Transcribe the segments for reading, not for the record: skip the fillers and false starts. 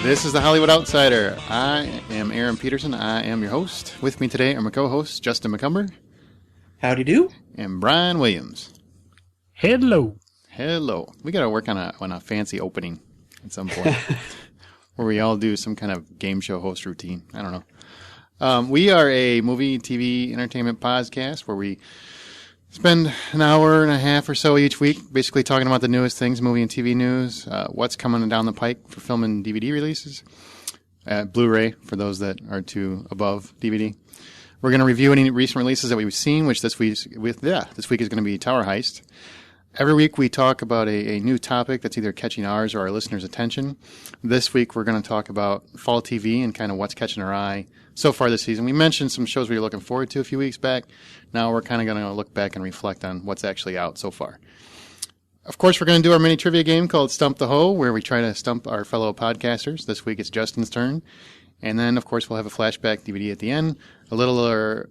This is the Hollywood Outsider. I am Aaron Peterson. I am your host. With me today are my co-hosts, Justin McCumber. Howdy do. And Brian Williams. Hello. Hello. We got to work on a fancy opening at some point where we all do some kind of game show host routine. I don't know. We are a movie, TV, entertainment podcast where we spend an hour and a half or so each week basically talking about the newest things, movie and TV news, what's coming down the pike for film and DVD releases, Blu-ray for those that are too above DVD. We're going to review any recent releases that we've seen, which this week is going to be Tower Heist. Every week we talk about a new topic that's either catching ours or our listeners' attention. This week we're going to talk about fall TV and kind of what's catching our eye so far this season. We mentioned some shows we were looking forward to a few weeks back. Now we're kind of going to look back and reflect on what's actually out so far. Of course, we're going to do our mini trivia game called Stump the Hoe, where we try to stump our fellow podcasters. This week it's Justin's turn. And then, of course, we'll have a flashback DVD at the end, a little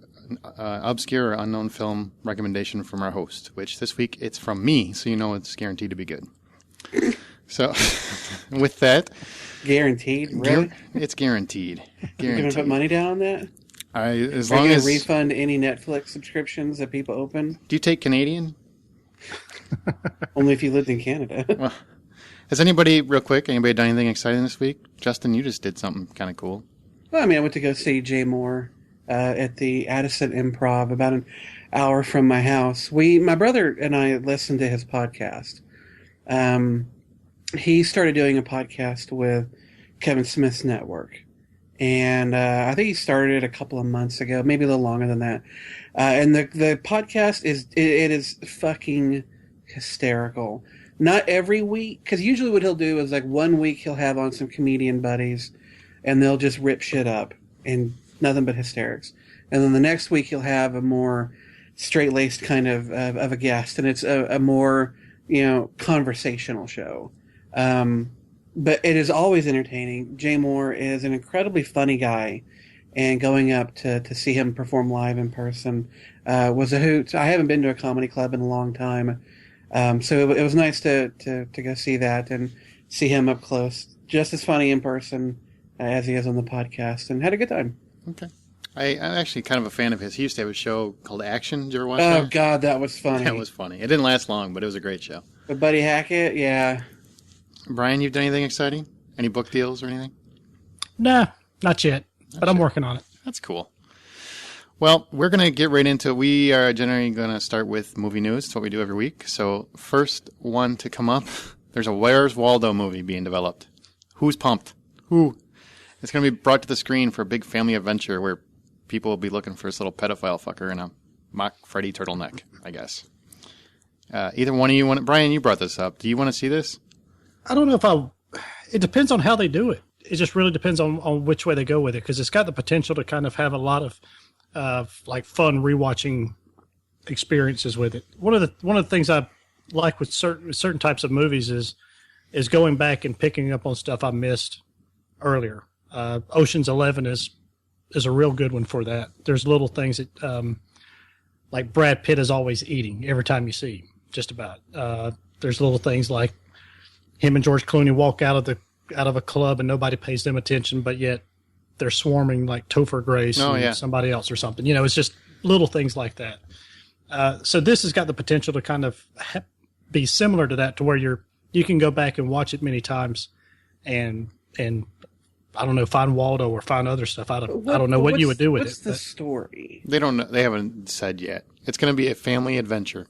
obscure or unknown film recommendation from our host, which this week it's from me, so you know it's guaranteed to be good. So, with that... Guaranteed? Really? It's guaranteed. You're going to put money down on that? Are you going to refund any Netflix subscriptions that people open? Do you take Canadian? Only if you lived in Canada. Well, has anybody done anything exciting this week? Justin, you just did something kind of cool. Well, I went to go see Jay Moore at the Addison Improv about an hour from my house. My brother and I listened to his podcast. He started doing a podcast with Kevin Smith's network. And I think he started it a couple of months ago, maybe a little longer than that. And the podcast is fucking hysterical. Not every week, because usually what he'll do is like 1 week he'll have on some comedian buddies, and they'll just rip shit up and nothing but hysterics. And then the next week he'll have a more straight-laced kind of a guest, and it's a more conversational show. But it is always entertaining. Jay Moore is an incredibly funny guy, and going up to see him perform live in person was a hoot. I haven't been to a comedy club in a long time, so it was nice to go see that and see him up close. Just as funny in person as he is on the podcast, and had a good time. Okay. I'm actually kind of a fan of his. He used to have a show called Action. Did you ever watch that? Oh, God, that was funny. That was funny. It didn't last long, but it was a great show. With Buddy Hackett, yeah. Brian, you've done anything exciting? Any book deals or anything? Nah, not yet, but I'm working on it. That's cool. Well, we're going to get right into it. We are generally going to start with movie news. It's what we do every week. So first one to come up, there's a Where's Waldo movie being developed. Who's pumped? Who? It's going to be brought to the screen for a big family adventure where people will be looking for this little pedophile fucker in a mock Freddy turtleneck, I guess. Either one of you want... Brian, you brought this up. Do you want to see this? I don't know if it depends on how they do it. It just really depends on which way they go with it, because it's got the potential to kind of have a lot of fun rewatching experiences with it. One of the things I like with certain types of movies is going back and picking up on stuff I missed earlier. Ocean's 11 is a real good one for that. There's little things that like Brad Pitt is always eating every time you see him, just about. There's little things like him and George Clooney walk out of a club and nobody pays them attention, but yet they're swarming like Topher Grace and somebody else or something. It's just little things like that. So this has got the potential to kind of be similar to that, to where you can go back and watch it many times and I don't know, find Waldo or find other stuff. I don't know what you would do with it. What's the story? They don't know. They haven't said yet. It's going to be a family adventure.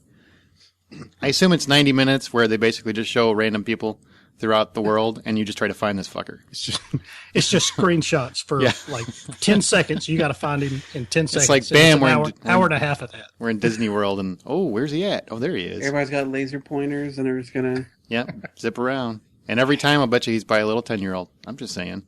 I assume it's 90 minutes where they basically just show random people throughout the world, and you just try to find this fucker. It's just screenshots for like 10 seconds. You got to find him in 10 seconds. It's like, bam, we're hour and a half of that. We're in Disney World, and where's he at? Oh, there he is. Everybody's got laser pointers, and they're just going to... zip around. And every time, I'll bet you he's by a little 10-year-old. I'm just saying.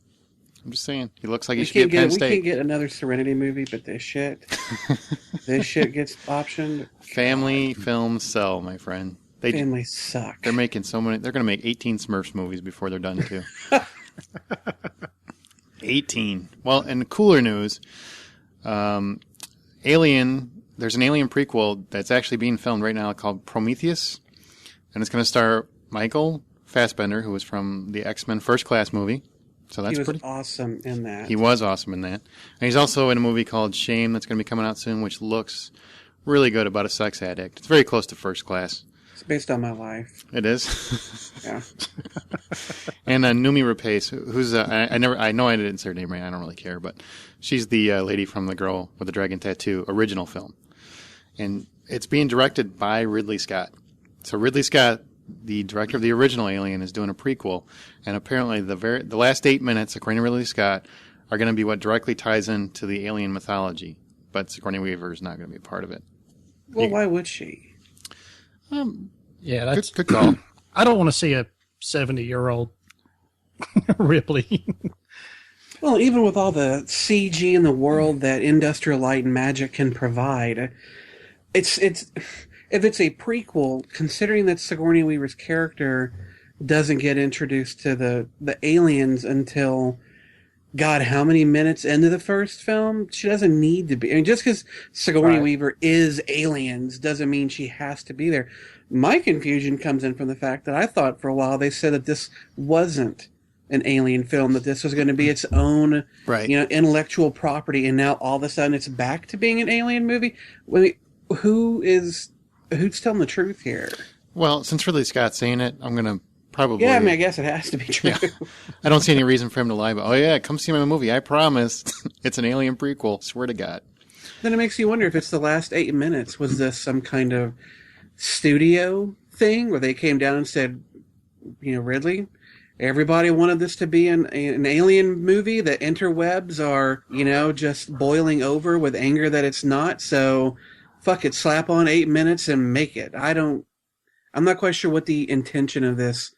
He looks like he should be at Penn State. We can't get another Serenity movie, but this shit gets optioned. Family films sell, my friend. Families suck. They're making so many. They're going to make 18 Smurfs movies before they're done, too. 18. Well, and cooler news, Alien, there's an Alien prequel that's actually being filmed right now called Prometheus, and it's going to star Michael Fassbender, who was from the X-Men First Class movie. So that's he was pretty. awesome in that. He was awesome in that. And he's also in a movie called Shame that's going to be coming out soon, which looks really good about a sex addict. It's very close to First Class. It's based on my life. It is. Yeah. And Numi Rapace, who's I know I didn't say her name right. I don't really care, but she's the lady from The Girl with the Dragon Tattoo original film, and it's being directed by Ridley Scott. So Ridley Scott, the director of the original Alien, is doing a prequel, and apparently the last 8 minutes, according to Ridley Scott, are going to be what directly ties into the alien mythology. But Sigourney Weaver is not going to be a part of it. Well, why would she? Yeah, that's Good call. I don't want to see a 70-year-old Ripley. Well, even with all the CG in the world that Industrial Light and Magic can provide, it's if it's a prequel, considering that Sigourney Weaver's character doesn't get introduced to the aliens until, God, how many minutes into the first film? She doesn't need to be. I mean, just because Sigourney Weaver is aliens doesn't mean she has to be there. My confusion comes in from the fact that I thought for a while they said that this wasn't an alien film, that this was going to be its own, intellectual property, and now all of a sudden it's back to being an alien movie. Wait, who's telling the truth here? Well, since Ridley Scott's saying it, I'm going to probably... Yeah, I mean, I guess it has to be true. Yeah. I don't see any reason for him to lie, but, oh yeah, come see my movie. I promise. It's an alien prequel. Swear to God. Then it makes you wonder if it's the last 8 minutes. Was this some kind of studio thing where they came down and said, Ridley, everybody wanted this to be an alien movie. The interwebs are, just boiling over with anger that it's not. So, fuck it, slap on 8 minutes and make it. I'm not quite sure what the intention of this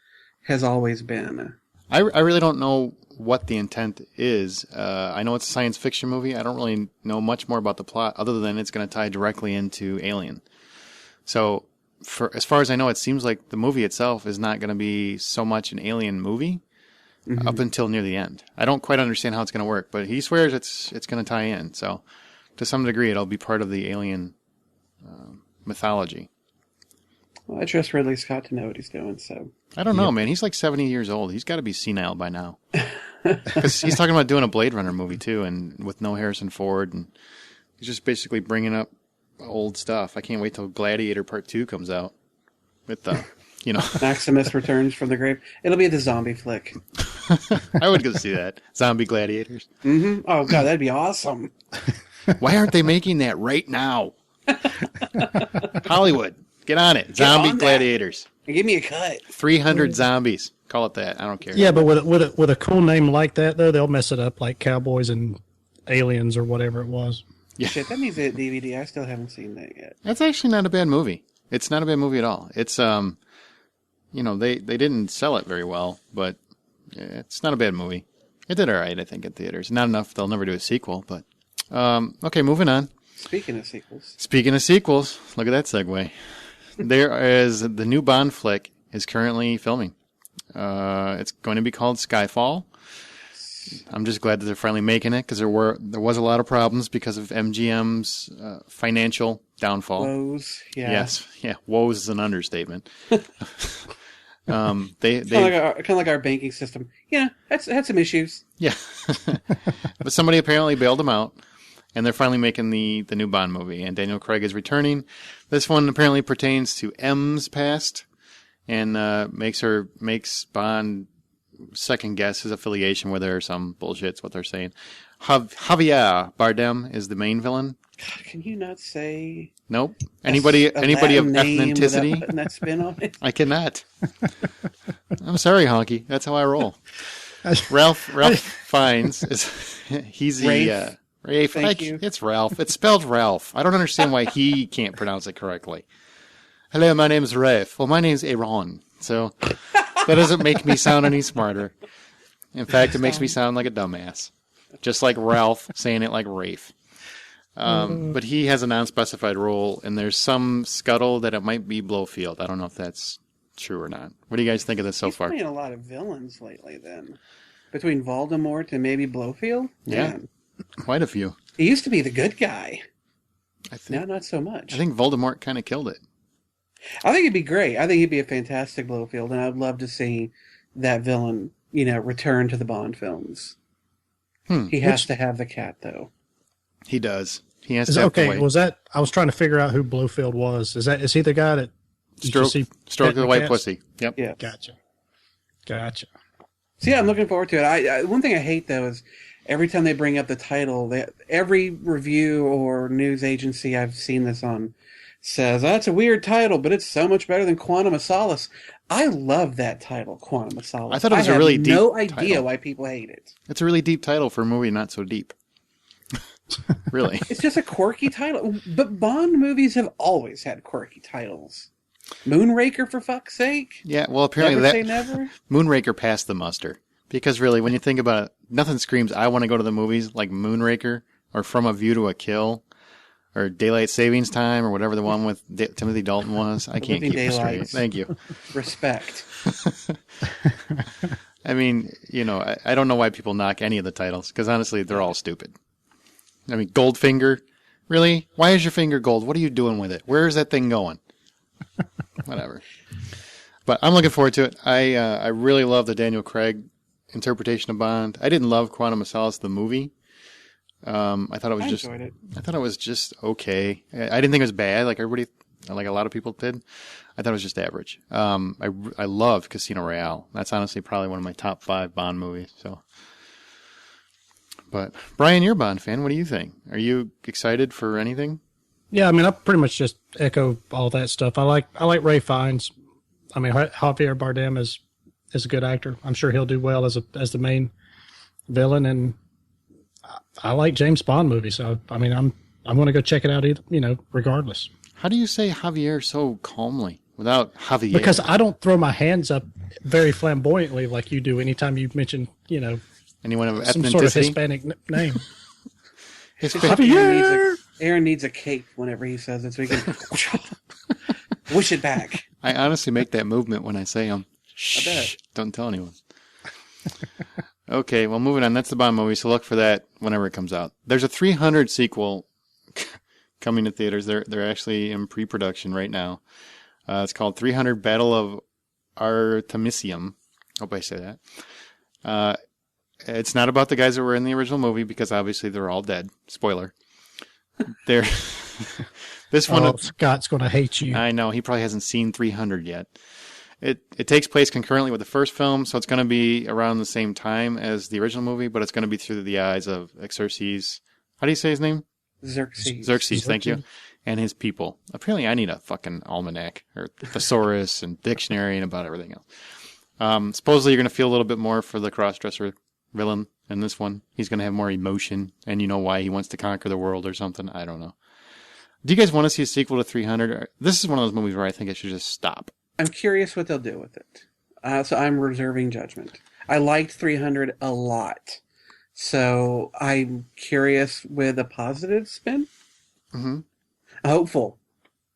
has always been. I really don't know what the intent is. I know it's a science fiction movie. I don't really know much more about the plot other than it's going to tie directly into Alien. So, as far as I know, it seems like the movie itself is not going to be so much an alien movie up until near the end. I don't quite understand how it's going to work, but he swears it's going to tie in. So, to some degree, it'll be part of the alien mythology. Well, I trust Ridley Scott to know what he's doing. So I don't know, man. He's like 70 years old. He's got to be senile by now. Because he's talking about doing a Blade Runner movie too, and with no Harrison Ford, and he's just basically bringing up old stuff. I can't wait till Gladiator Part 2 comes out with the, Maximus returns from the grave. It'll be the zombie flick. I would go see that. Zombie gladiators. Mm-hmm. Oh, God, that'd be awesome. Why aren't they making that right now? Hollywood, get on it. Zombie gladiators. Give me a cut. 300 zombies. Call it that. I don't care. Yeah, but with a cool name like that, though, they'll mess it up like Cowboys and Aliens or whatever it was. Yeah. Shit, that means it's DVD. I still haven't seen that yet. That's actually not a bad movie. It's not a bad movie at all. It's, they didn't sell it very well, but it's not a bad movie. It did all right, I think, at theaters. Not enough. They'll never do a sequel, but, okay, moving on. Speaking of sequels, look at that segue. There is the new Bond flick is currently filming. It's going to be called Skyfall. I'm just glad that they're finally making it because there was a lot of problems because of MGM's financial downfall. Woes, yeah. Yes, yeah. Woes is an understatement. They kind of like our banking system. Yeah, had some issues. Yeah, but somebody apparently bailed them out. And they're finally making the new Bond movie, and Daniel Craig is returning. This one apparently pertains to M's past, and makes Bond second guess his affiliation with her or some bullshit's what they're saying. Javier Bardem is the main villain. God, can you not say? Nope. Anybody of ethnicity? Putting that spin on it. I cannot. I'm sorry, Honky. That's how I roll. Ralph Fiennes he's the. Rafe. Thank you. It's Ralph. It's spelled Ralph. I don't understand why he can't pronounce it correctly. Hello, my name is Rafe. Well, my name's Aaron. So that doesn't make me sound any smarter. In fact, it makes me sound like a dumbass. Just like Ralph saying it like Rafe. But he has an unspecified role, and there's some scuttle that it might be Blofeld. I don't know if that's true or not. What do you guys think of this so far? He's playing a lot of villains lately, then. Between Voldemort and maybe Blofeld? Yeah. Man. Quite a few. He used to be the good guy. Now, not so much. I think Voldemort kind of killed it. I think he'd be great. I think he'd be a fantastic Blofeld, and I'd love to see that villain return to the Bond films. He has to have the cat, though. He does. He has to have the white. I was trying to figure out who Blofeld was. Is he the guy that stroke the white pussy? Yep. Yeah. Gotcha. So yeah, I'm looking forward to it. I one thing I hate though is every time they bring up the title, every review or news agency I've seen this on says, that's a weird title, but it's so much better than Quantum of Solace. I love that title, Quantum of Solace. I thought it was a really deep no idea title. why people hate it. It's a really deep title for a movie not so deep. Really. It's just a quirky title. But Bond movies have always had quirky titles. Moonraker, for fuck's sake? Yeah, well, apparently never say never. Moonraker passed the muster. Because really, when you think about it, nothing screams, I want to go to the movies like Moonraker or From a View to a Kill or Daylight Savings Time or whatever the one with Timothy Dalton was. I can't keep it straight. Thank you. Respect. I mean, I don't know why people knock any of the titles because honestly, they're all stupid. I mean, Goldfinger? Really? Why is your finger gold? What are you doing with it? Where is that thing going? Whatever. But I'm looking forward to it. I really love the Daniel Craig interpretation of Bond. I didn't love Quantum of Solace, the movie. I thought it was just okay. I didn't think it was bad, like a lot of people did. I thought it was just average. I loved Casino Royale. That's honestly probably one of my top 5 Bond movies. So, but Brian, you're a Bond fan. What do you think? Are you excited for anything? Yeah, I mean, I pretty much just echo all that stuff. I like Ray Fiennes. I mean, Javier Bardem is a good actor. I'm sure he'll do well as the main villain, and I like James Bond movies. So I mean, I'm going to go check it out regardless. How do you say Javier so calmly without Javier? Because I don't throw my hands up very flamboyantly like you do anytime you mention anyone of some ethnicity? sort of Hispanic name. Javier. Aaron needs a cape whenever he says it, so he can wish it back. I honestly make that movement when I say them. I bet. Don't tell anyone. Okay, well, moving on. That's the Bond movie, so look for that whenever it comes out. There's a 300 sequel coming to theaters. They're actually in pre-production right now. It's called 300 Battle of Artemisium. Hope I say that. It's not about the guys that were in the original movie because obviously they're all dead. Spoiler. This one. Scott's going to hate you. I know. He probably hasn't seen 300 yet. It takes place concurrently with the first film, so it's going to be around the same time as the original movie, but it's going to be through the eyes of Xerxes. How do you say his name? Xerxes, thank you. And his people. Apparently I need a fucking almanac or thesaurus and dictionary and about everything else. Supposedly you're going to feel a little bit more for the crossdresser villain in this one. He's going to have more emotion, and you know why he wants to conquer the world or something. I don't know. Do you guys want to see a sequel to 300? This is one of those movies where I think it should just stop. I'm curious what they'll do with it. So I'm reserving judgment. I liked 300 a lot. So I'm curious with a positive spin. Mm-hmm. Hopeful.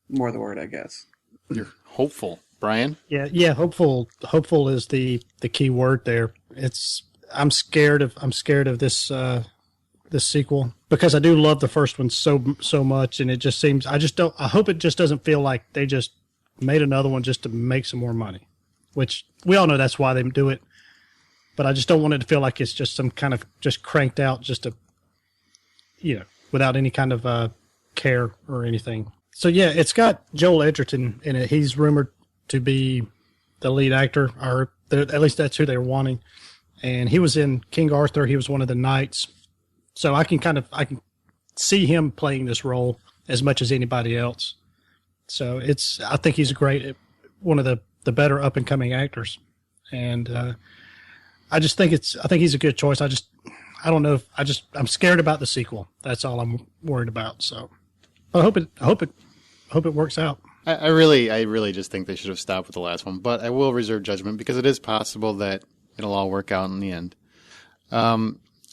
More the word, I guess. You're hopeful. Brian? Yeah. Hopeful is the key word there. I'm scared of this sequel because I do love the first one so much, and it just seems I hope it just doesn't feel like they just made another one just to make some more money, which we all know that's why they do it. But I just don't want it to feel like it's just some kind of just cranked out just to, without any kind of care or anything. So yeah, it's got Joel Edgerton in it. He's rumored to be the lead actor, or at least that's who they're wanting. And he was in King Arthur. He was one of the knights. So I can see him playing this role as much as anybody else. So I think he's one of the better up and coming actors. And, I think he's a good choice. I don't know I'm scared about the sequel. That's all I'm worried about. So but I hope it works out. I really just think they should have stopped with the last one, but I will reserve judgment because it is possible that it'll all work out in the end.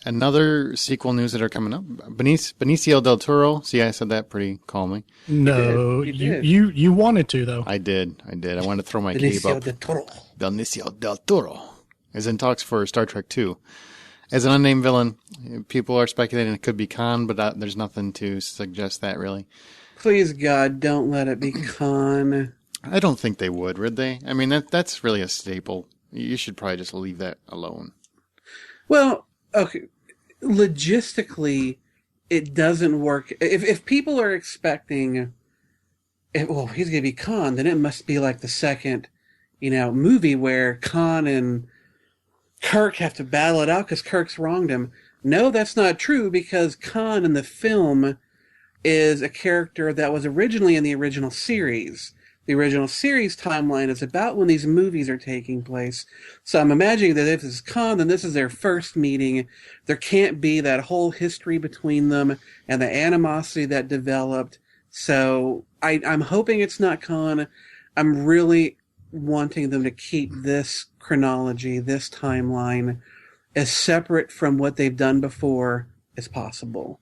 Another sequel news that are coming up. Benicio del Toro. See, I said that pretty calmly. No, you wanted to, though. I did. I wanted to throw my cape up. Benicio del Toro is in talks for Star Trek 2. As an unnamed villain, people are speculating it could be Khan, but there's nothing to suggest that, really. Please, God, don't let it be Khan. I don't think they would they? I mean, that's really a staple. you should probably just leave that alone. Well, okay, logistically, it doesn't work. If people are expecting, he's going to be Khan, then it must be like the second, movie where Khan and Kirk have to battle it out because Kirk's wronged him. No, that's not true, because Khan in the film is a character that was originally in the original series. The original series timeline is about when these movies are taking place. So I'm imagining that if this is Khan, then this is their first meeting. There can't be that whole history between them and the animosity that developed. So I'm hoping it's not Khan. I'm really wanting them to keep this chronology, this timeline, as separate from what they've done before as possible.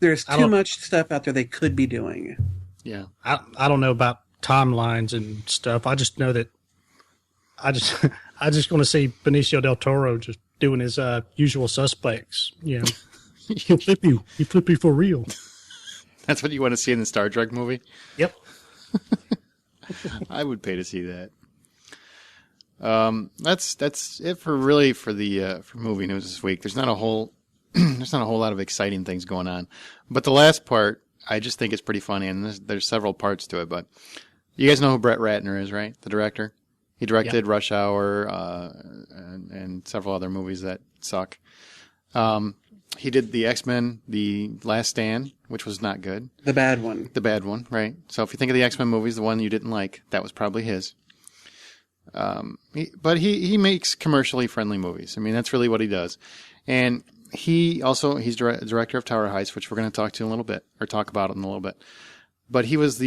There's too much stuff out there they could be doing. Yeah. I don't know about timelines and stuff. I just know that I just want to see Benicio del Toro just doing his usual suspects. He'll flip you. He flip you for real. That's what you want to see in the Star Trek movie? Yep. I would pay to see that. That's it for the movie news this week. There's not a whole lot of exciting things going on, but the last part I just think is pretty funny, and there's several parts to it. But you guys know who Brett Ratner is, right? The director. He directed Rush Hour and several other movies that suck. He did the X-Men, The Last Stand, which was not good. The bad one. The bad one, right? So if you think of the X-Men movies, the one you didn't like, that was probably his. But he makes commercially friendly movies. I mean, that's really what he does. And he's director of Tower Heist, which we're going to talk about in a little bit. But he was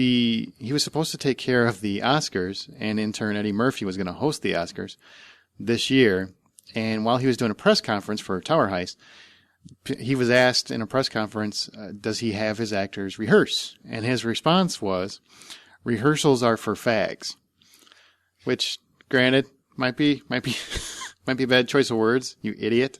supposed to take care of the Oscars, and in turn Eddie Murphy was going to host the Oscars this year. And while he was doing a press conference for Tower Heist, he was asked in a press conference, does he have his actors rehearse? And his response was, rehearsals are for fags. Which, granted, might be a bad choice of words, you idiot.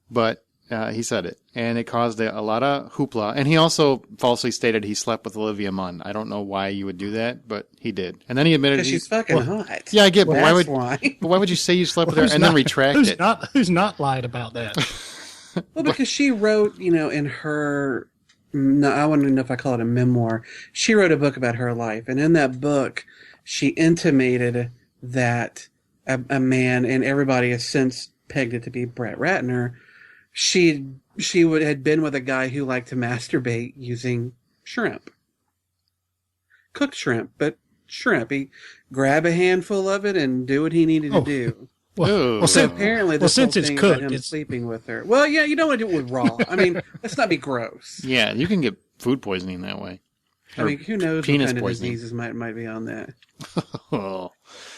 But he said it, and it caused a lot of hoopla. And he also falsely stated he slept with Olivia Munn. I don't know why you would do that, but he did. And then he admitted because she's fucking hot. Yeah, I get. But why? But why would you say you slept with her and then retract it? Who's not lied about that? Well, because she wrote, in her, I want to know if I call it a memoir. She wrote a book about her life, and in that book, she intimated that a man, and everybody has since pegged it to be Brett Ratner, she had been with a guy who liked to masturbate using shrimp. Cooked shrimp, but shrimp. He'd grab a handful of it and do what he needed to do. Well, so apparently this whole since it's thing cooked, about him sleeping with her. Well, yeah, you don't want to do it with raw. I mean, let's not be gross. Yeah, you can get food poisoning that way. I mean, who knows what kind of diseases might be on that. Oh.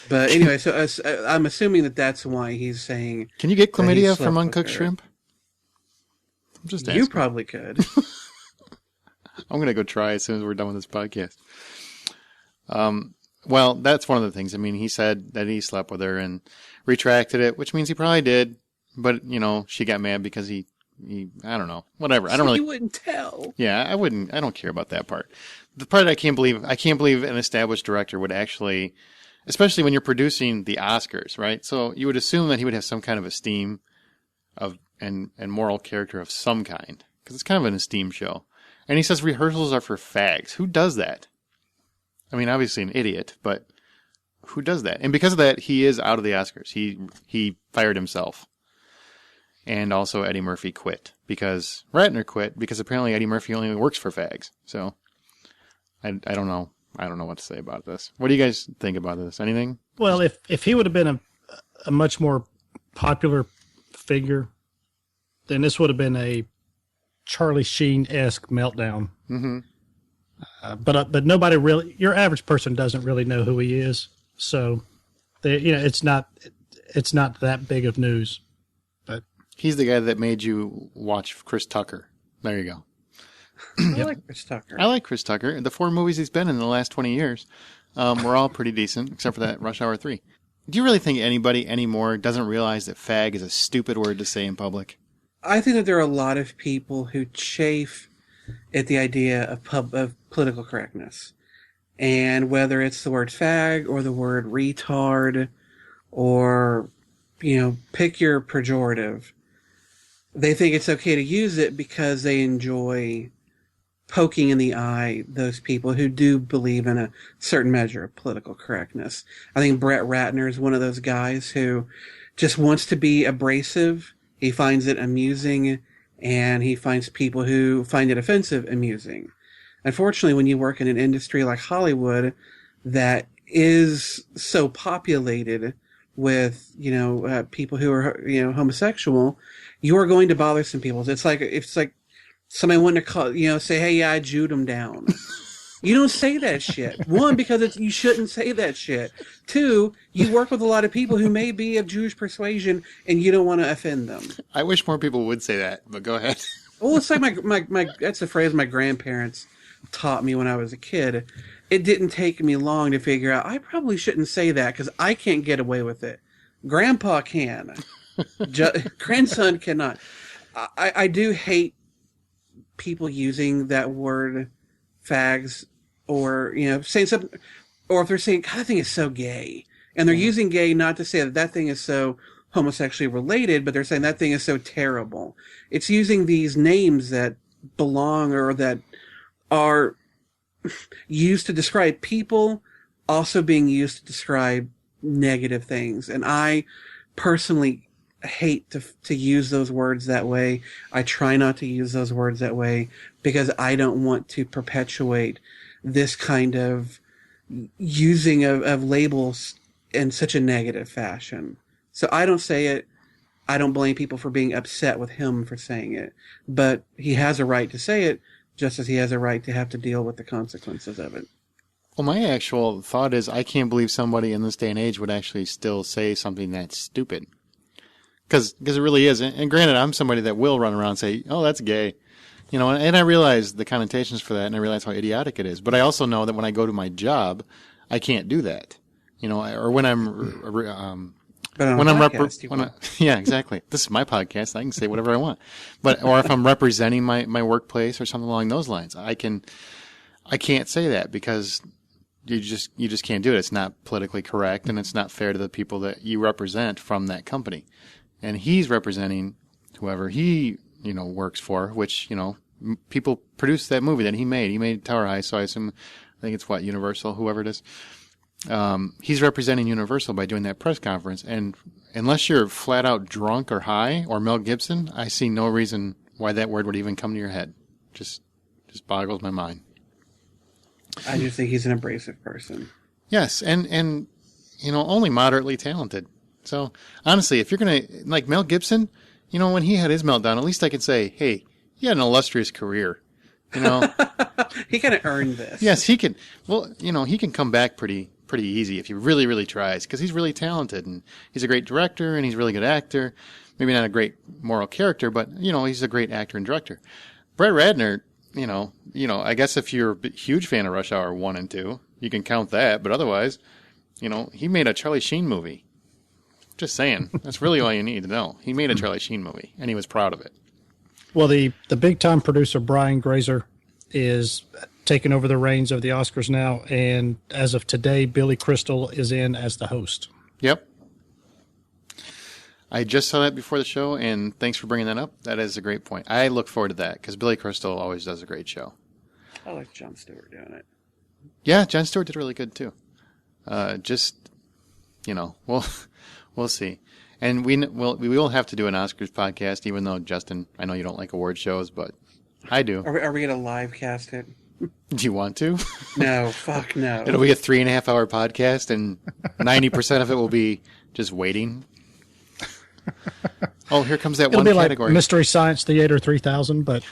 But anyway, so I'm assuming that's why he's saying... Can you get chlamydia from uncooked shrimp? I'm just asking. You probably could. I'm going to go try as soon as we're done with this podcast. Well, that's one of the things. I mean, he said that he slept with her and retracted it, which means he probably did. But, she got mad because he I don't know, whatever. I don't really. You wouldn't tell. Yeah, I wouldn't. I don't care about that part. The part I can't believe an established director would actually, especially when you're producing the Oscars, right? So you would assume that he would have some kind of esteem of and moral character of some kind, because it's kind of an esteem show. And he says rehearsals are for fags. Who does that? I mean, obviously an idiot, but who does that? And because of that, he is out of the Oscars. He fired himself. And also Eddie Murphy quit because Ratner quit because apparently Eddie Murphy only works for fags. So I don't know. I don't know what to say about this. What do you guys think about this? Anything? Well, if he would have been a much more popular figure, then this would have been a Charlie Sheen-esque meltdown. Mm-hmm. But nobody really, your average person doesn't really know who he is. So it's not that big of news. But he's the guy that made you watch Chris Tucker. There you go. I like Chris Tucker. I like Chris Tucker. The 4 movies he's been in the last 20 years were all pretty decent, except for that Rush Hour 3. Do you really think anybody anymore doesn't realize that fag is a stupid word to say in public? I think that there are a lot of people who chafe at the idea of political correctness. And whether it's the word fag or the word retard or, pick your pejorative. They think it's okay to use it because they enjoy poking in the eye those people who do believe in a certain measure of political correctness. I think Brett Ratner is one of those guys who just wants to be abrasive. He finds it amusing, and he finds people who find it offensive amusing. Unfortunately, when you work in an industry like Hollywood that is so populated with, people who are, homosexual, you are going to bother some people. It's like somebody wanting to say, hey, yeah, I Jewed him down. You don't say that shit. One, because you shouldn't say that shit. Two, you work with a lot of people who may be of Jewish persuasion, and you don't want to offend them. I wish more people would say that, but go ahead. Well, it's like my that's a phrase my grandparents taught me when I was a kid. It didn't take me long to figure out I probably shouldn't say that because I can't get away with it. Grandpa can. Grandson cannot. I do hate people using that word fags, or saying something, or if they're saying, God, that thing is so gay, and they're using gay not to say that thing is so homosexually related, but they're saying that thing is so terrible. It's using these names that belong or that are used to describe people, also being used to describe negative things, and I personally hate to use those words that way. I try not to use those words that way because I don't want to perpetuate this kind of using of labels in such a negative fashion. So I don't say it. I don't blame people for being upset with him for saying it, but he has a right to say it, just as he has a right to have to deal with the consequences of it. Well, my actual thought is I can't believe somebody in this day and age would actually still say something that's stupid. Because it really is. And granted, I'm somebody that will run around and say, oh, that's gay. And I realize the connotations for that, and I realize how idiotic it is. But I also know that when I go to my job, I can't do that. Or when yeah, exactly. This is my podcast. I can say whatever I want. Or if I'm representing my workplace or something along those lines, I can't say that because you just can't do it. It's not politically correct, and it's not fair to the people that you represent from that company. And he's representing whoever he, works for, which, people produced that movie that he made. He made Tower High, so I think it's Universal, whoever it is. He's representing Universal by doing that press conference. And unless you're flat out drunk or high or Mel Gibson, I see no reason why that word would even come to your head. Just boggles my mind. I just think he's an abrasive person. Yes, and only moderately talented. So, honestly, if you're going to, like Mel Gibson, when he had his meltdown, at least I could say, hey, he had an illustrious career. He kind of earned this. Yes, he can. Well, he can come back pretty easy if he really, really tries, because he's really talented, and he's a great director, and he's a really good actor. Maybe not a great moral character, but, he's a great actor and director. Brett Ratner, I guess if you're a huge fan of Rush Hour 1 and 2, you can count that, but otherwise, he made a Charlie Sheen movie. Just saying. That's really all you need to know. He made a Charlie Sheen movie, and he was proud of it. Well, the big-time producer, Brian Grazer, is taking over the reins of the Oscars now, and as of today, Billy Crystal is in as the host. Yep. I just saw that before the show, and thanks for bringing that up. That is a great point. I look forward to that, because Billy Crystal always does a great show. I like Jon Stewart doing it. Yeah, Jon Stewart did really good, too. We'll see. And we will have to do an Oscars podcast, even though, Justin, I know you don't like award shows, but I do. Are we going to live cast it? Do you want to? No, fuck no. It'll be a 3.5 hour podcast, and 90% of it will be just waiting. Oh, here comes that It'll one be category. Like Mystery Science Theater 3000, but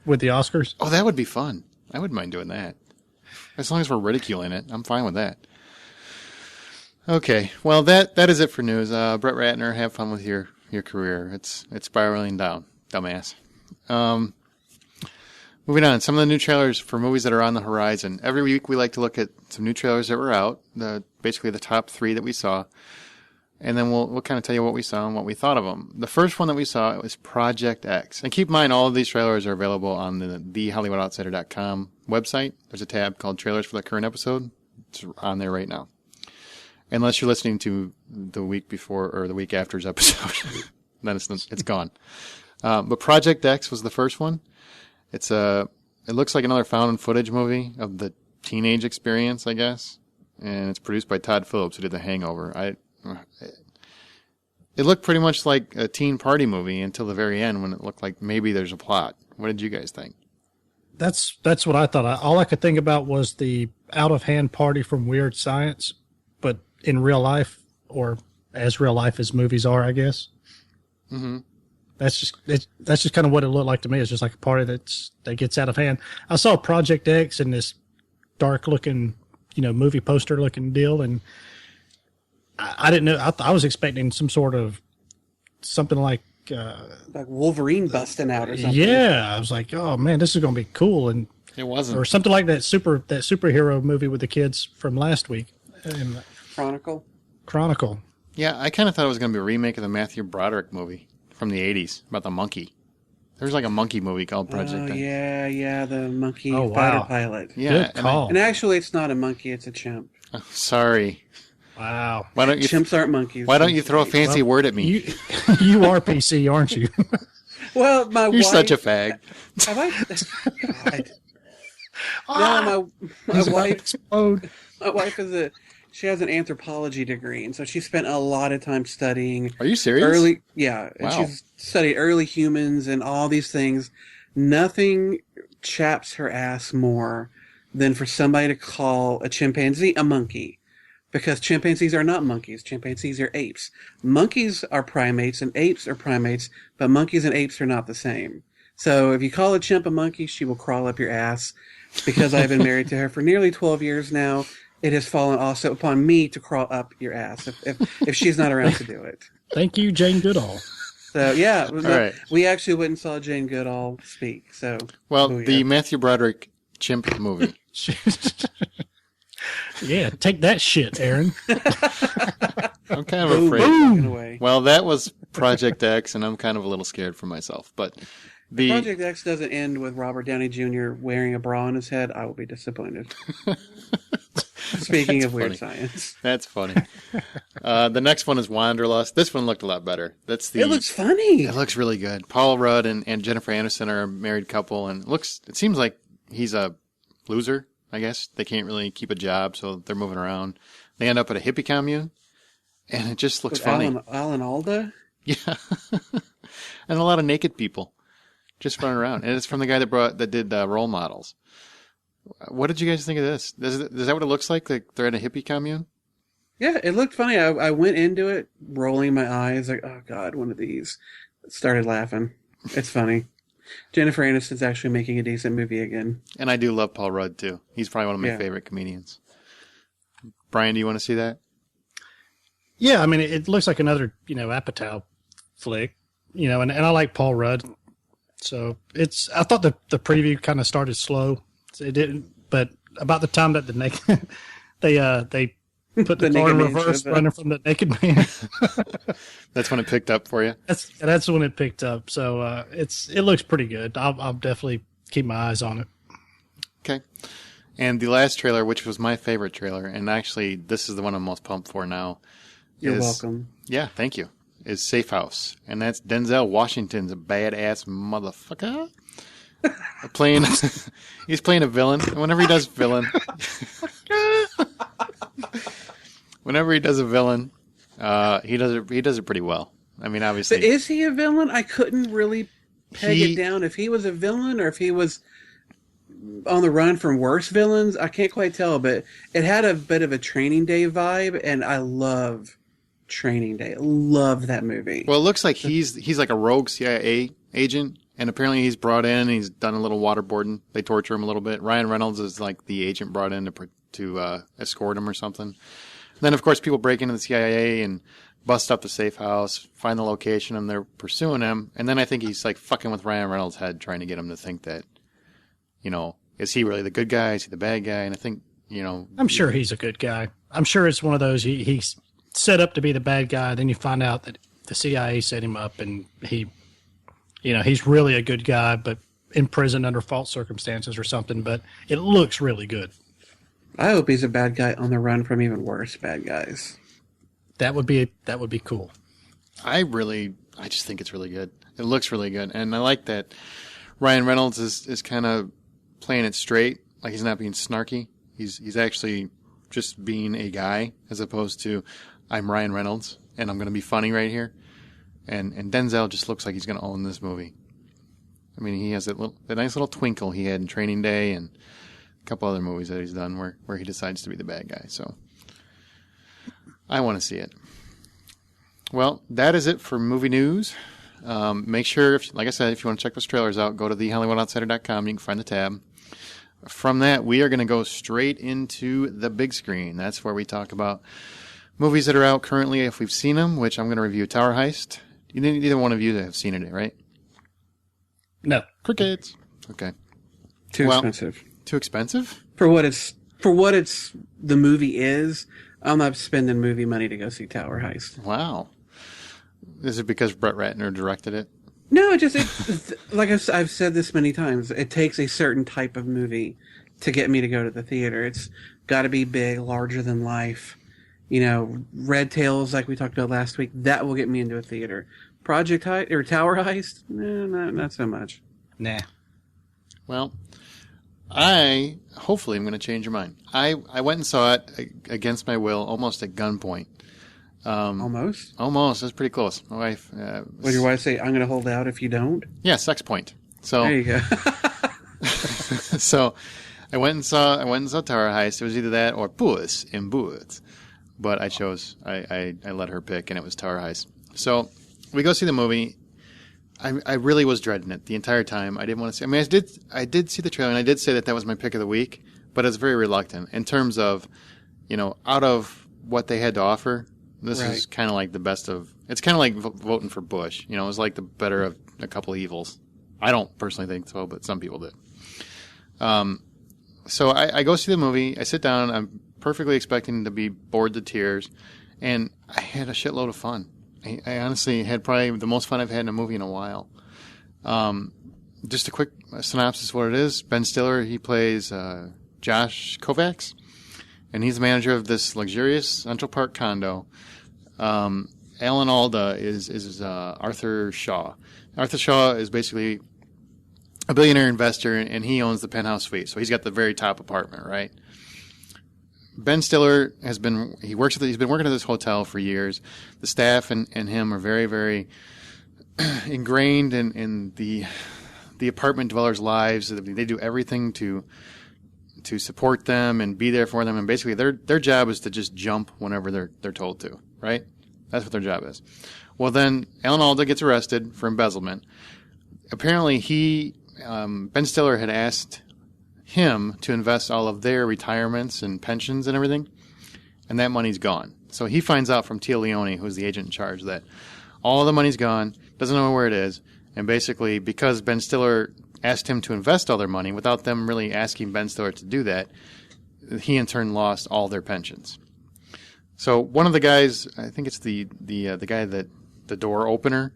with the Oscars. Oh, that would be fun. I wouldn't mind doing that. As long as we're ridiculing it, I'm fine with that. Okay, well, that is it for news. Brett Ratner, have fun with your career. It's spiraling down, dumbass. Moving on, some of the new trailers for movies that are on the horizon. Every week we like to look at some new trailers that were out, basically the top 3 that we saw, and then we'll kind of tell you what we saw and what we thought of them. The first one that we saw was Project X. And keep in mind, all of these trailers are available on the TheHollywoodOutsider.com website. There's a tab called Trailers for the Current Episode. It's on there right now. unless you're listening to the week before or the week after's episode. Then it's gone. But Project X was the first one. It looks like another found footage movie of the teenage experience, I guess. And it's produced by Todd Phillips, who did The Hangover. It looked pretty much like a teen party movie until the very end when it looked like maybe there's a plot. What did you guys think? That's what I thought. All I could think about was the out-of-hand party from Weird Science, but in real life, or as real life as movies are, I guess. Mm-hmm. That's just kind of what it looked like to me. It's just like a party that gets out of hand. I saw Project X in this dark-looking, movie poster-looking deal, and I didn't know. I was expecting something like Wolverine busting out or something. Yeah, I was like, oh man, this is going to be cool, and it wasn't, or something like that superhero movie with the kids from last week. Chronicle. Yeah, I kind of thought it was going to be a remake of the Matthew Broderick movie from the 80s about the monkey. There was like a monkey movie called Project X. Yeah, the monkey fighter wow. pilot. Yeah, good call. And actually, it's not a monkey; it's a chimp. Oh, sorry. Wow. Why don't you Chimps aren't monkeys. Why don't you throw a fancy word at me? You are PC, aren't you? Well, my You're wife... such a fag. Have I... God. No, my wife... Explode. My wife she has an anthropology degree, and so she spent a lot of time studying... Are you serious? Yeah, and Wow. she's studied early humans and all these things. Nothing chaps her ass more than for somebody to call a chimpanzee a monkey. Because chimpanzees are not monkeys. Chimpanzees are apes. Monkeys are primates and apes are primates, but monkeys and apes are not the same. So if you call a chimp a monkey, she will crawl up your ass. Because I've been married to her for nearly 12 years now, it has fallen also upon me to crawl up your ass if she's not around to do it. Thank you, Jane Goodall. So, yeah. Right. We actually went and saw Jane Goodall speak. So, Well, booyah. the Matthew Broderick chimp movie. Yeah, take that shit, Aaron. I'm kind of Boom, afraid. boom. Away. Well, that was Project X, and I'm kind of a little scared for myself. But Project X doesn't end with Robert Downey Jr. wearing a bra on his head. I will be disappointed. Speaking of weird science. That's funny. The next one is Wanderlust. This one looked a lot better. It looks funny. It looks really good. Paul Rudd and Jennifer Aniston are a married couple, and it seems like he's a loser, I guess. They can't really keep a job, so they're moving around. They end up at a hippie commune, and it just looks funny. Alan Alda? Yeah. And a lot of naked people just running around. And it's from the guy that did Role Models. What did you guys think of this? Is that what it looks like? Like they're at a hippie commune? Yeah, it looked funny. I went into it rolling my eyes like, oh God, one of these. Started laughing. It's funny. Jennifer Aniston's actually making a decent movie again. And I do love Paul Rudd, too. He's probably one of my favorite comedians. Brian, do you want to see that? Yeah, I mean, it looks like another, Apatow flick, and I like Paul Rudd. So I thought the preview kind of started slow. It didn't, but about the time that they put the car in reverse, running from the naked man. That's when it picked up for you? That's when it picked up. So it looks pretty good. I'll definitely keep my eyes on it. Okay. And the last trailer, which was my favorite trailer, and actually this is the one I'm most pumped for now. You're welcome. Yeah, thank you. Is Safe House. And that's Denzel Washington's a badass motherfucker. He's playing a villain. And whenever he does a villain, he does it pretty well. I mean, obviously. But is he a villain? I couldn't really peg it down if he was a villain or if he was on the run from worse villains. I can't quite tell, but it had a bit of a Training Day vibe, and I love Training Day. I love that movie. Well, it looks like he's like a rogue CIA agent, and apparently he's brought in. He's done a little waterboarding. They torture him a little bit. Ryan Reynolds is like the agent brought in to escort him or something. And then, of course, people break into the CIA and bust up the safe house, find the location, and they're pursuing him. And then I think he's like fucking with Ryan Reynolds' head, trying to get him to think that, is he really the good guy? Is he the bad guy? And I think, I'm sure he's a good guy. I'm sure it's one of those he's set up to be the bad guy. Then you find out that the CIA set him up, and he's really a good guy, but in prison under false circumstances or something. But it looks really good. I hope he's a bad guy on the run from even worse bad guys. That would be cool. I just think it's really good. It looks really good, and I like that Ryan Reynolds is kind of playing it straight, like he's not being snarky. He's actually just being a guy, as opposed to I'm Ryan Reynolds and I'm going to be funny right here. And Denzel just looks like he's going to own this movie. I mean, he has that nice little twinkle he had in Training Day and a couple other movies that he's done where he decides to be the bad guy. So I want to see it. Well, that is it for movie news. Make sure, like I said, if you want to check those trailers out, go to thehollywoodoutsiders.com. You can find the tab. From that, we are going to go straight into the big screen. That's where we talk about movies that are out currently if we've seen them, which I'm going to review Tower Heist. Neither one of you have seen it, right? No. Crickets. Okay. Too expensive. Too expensive? For what it's the movie is, I'm not spending movie money to go see Tower Heist. Wow. Is it because Brett Ratner directed it? No, like I've said this many times, it takes a certain type of movie to get me to go to the theater. It's got to be big, larger than life. You know, Red Tails, like we talked about last week, that will get me into a theater. Project Heist or Tower Heist, not so much. Nah. Well, hopefully I'm going to change your mind. I went and saw it against my will, almost at gunpoint. Almost? Almost. That's pretty close. My wife. What did your wife say? I'm going to hold out if you don't? Yeah, sex point. So there you go. So I went and saw Tower Heist. It was either that or Puss in Boots. But I chose, I let her pick, and it was Tower Heist. So we go see the movie. I really was dreading it the entire time. I didn't want to see. I mean, I did see the trailer, and I did say that was my pick of the week. But I was very reluctant in terms of, out of what they had to offer. This is kind of like the best of. It's kind of like voting for Bush. It was like the better of a couple of evils. I don't personally think so, but some people did. So I go see the movie. I sit down. I'm perfectly expecting to be bored to tears, and I had a shitload of fun. I honestly had probably the most fun I've had in a movie in a while. Just a quick synopsis of what it is. Ben Stiller, he plays Josh Kovacs, and he's the manager of this luxurious Central Park condo. Alan Alda is Arthur Shaw. Arthur Shaw is basically a billionaire investor, and he owns the penthouse suite. So he's got the very top apartment, right? Ben Stiller he's been working at this hotel for years. The staff and him are very, very ingrained in the apartment dwellers' lives. They do everything to support them and be there for them. And basically their job is to just jump whenever they're told to, right? That's what their job is. Well, then Alan Alda gets arrested for embezzlement. Apparently Ben Stiller had asked him to invest all of their retirements and pensions and everything, and that money's gone. So he finds out from Tia Leone, who's the agent in charge, that all the money's gone, doesn't know where it is, and basically because Ben Stiller asked him to invest all their money without them really asking Ben Stiller to do that, he in turn lost all their pensions. So one of the guys, I think it's the guy that the door opener,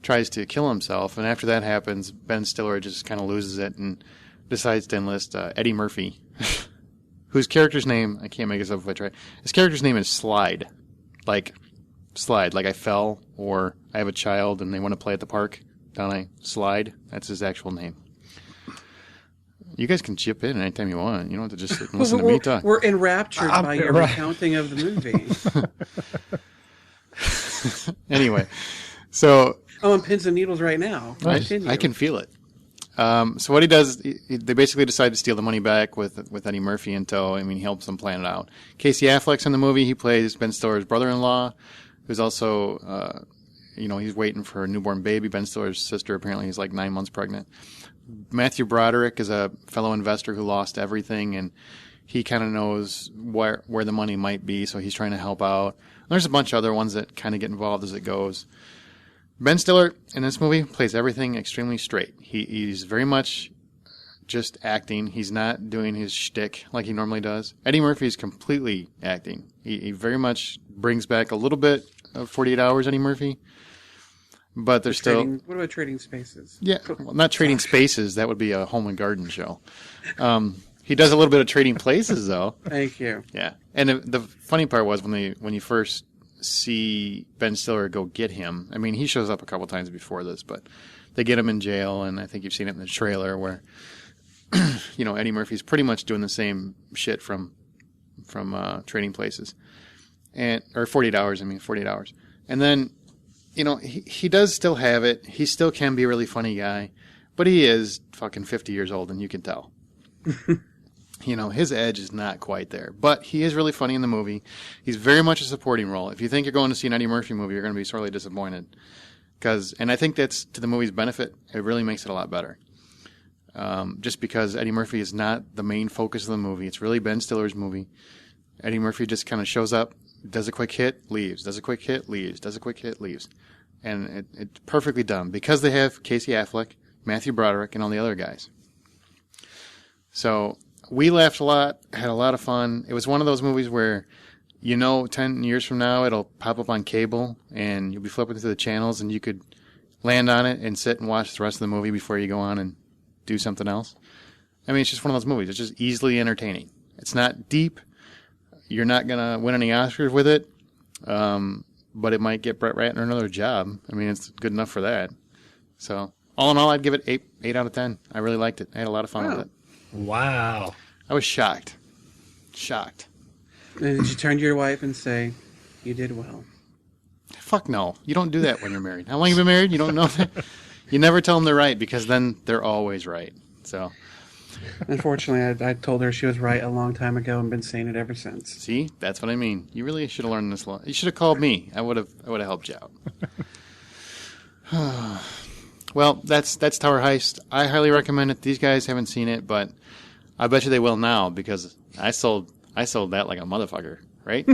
tries to kill himself, and after that happens, Ben Stiller just kind of loses it and decides to enlist Eddie Murphy, whose character's name, I can't make this up if I try. His character's name is Slide. Like I fell, or I have a child and they want to play at the park down a slide. That's his actual name. You guys can chip in anytime you want. You don't have to just sit and listen to me talk. We're enraptured by your recounting of the movie. Anyway, so I'm on pins and needles right now. I can feel it. So what he does, they basically decide to steal the money back with Eddie Murphy in tow. I mean, he helps them plan it out. Casey Affleck's in the movie. He plays Ben Stiller's brother-in-law, who's also, he's waiting for a newborn baby. Ben Stiller's sister, apparently, is like 9 months pregnant. Matthew Broderick is a fellow investor who lost everything, and he kind of knows where the money might be, so he's trying to help out. And there's a bunch of other ones that kind of get involved as it goes. Ben Stiller in this movie plays everything extremely straight. He's very much just acting. He's not doing his shtick like he normally does. Eddie Murphy is completely acting. He very much brings back a little bit of 48 Hours Eddie Murphy, but there's still... What about Trading Spaces? Yeah, well, not Trading Spaces. That would be a Home and Garden show. He does a little bit of Trading Places, though. Thank you. Yeah. And the funny part was when you first see Ben Stiller go get him, I mean, he shows up a couple times before this, but they get him in jail, and I think you've seen it in the trailer where, Eddie Murphy's pretty much doing the same shit from Trading Places. Or 48 Hours, 48 Hours. And then, he does still have it. He still can be a really funny guy, but he is fucking 50 years old, and you can tell. His edge is not quite there, but he is really funny in the movie. He's very much a supporting role. If you think you're going to see an Eddie Murphy movie, you're going to be sorely disappointed. And I think that's to the movie's benefit. It really makes it a lot better. Just because Eddie Murphy is not the main focus of the movie. It's really Ben Stiller's movie. Eddie Murphy just kind of shows up, does a quick hit, leaves, does a quick hit, leaves, does a quick hit, leaves. And it's perfectly done because they have Casey Affleck, Matthew Broderick, and all the other guys. So we laughed a lot, had a lot of fun. It was one of those movies where, 10 years from now, it'll pop up on cable and you'll be flipping through the channels and you could land on it and sit and watch the rest of the movie before you go on and do something else. It's just one of those movies. It's just easily entertaining. It's not deep. You're not going to win any Oscars with it. But it might get Brett Ratner another job. It's good enough for that. So, all in all, I'd give it 8 out of 10. I really liked it. I had a lot of fun with it. Wow. I was shocked. And did you turn to your wife and say, you did well? Fuck no. You don't do that when you're married. How long have you been married? You don't know that? You never tell them they're right because then they're always right. So, unfortunately, I told her she was right a long time ago and been saying it ever since. See? That's what I mean. You really should have learned this law. You should have called me. I would have helped you out. Well, that's Tower Heist. I highly recommend it. These guys haven't seen it, but I bet you they will now because I sold that like a motherfucker, right?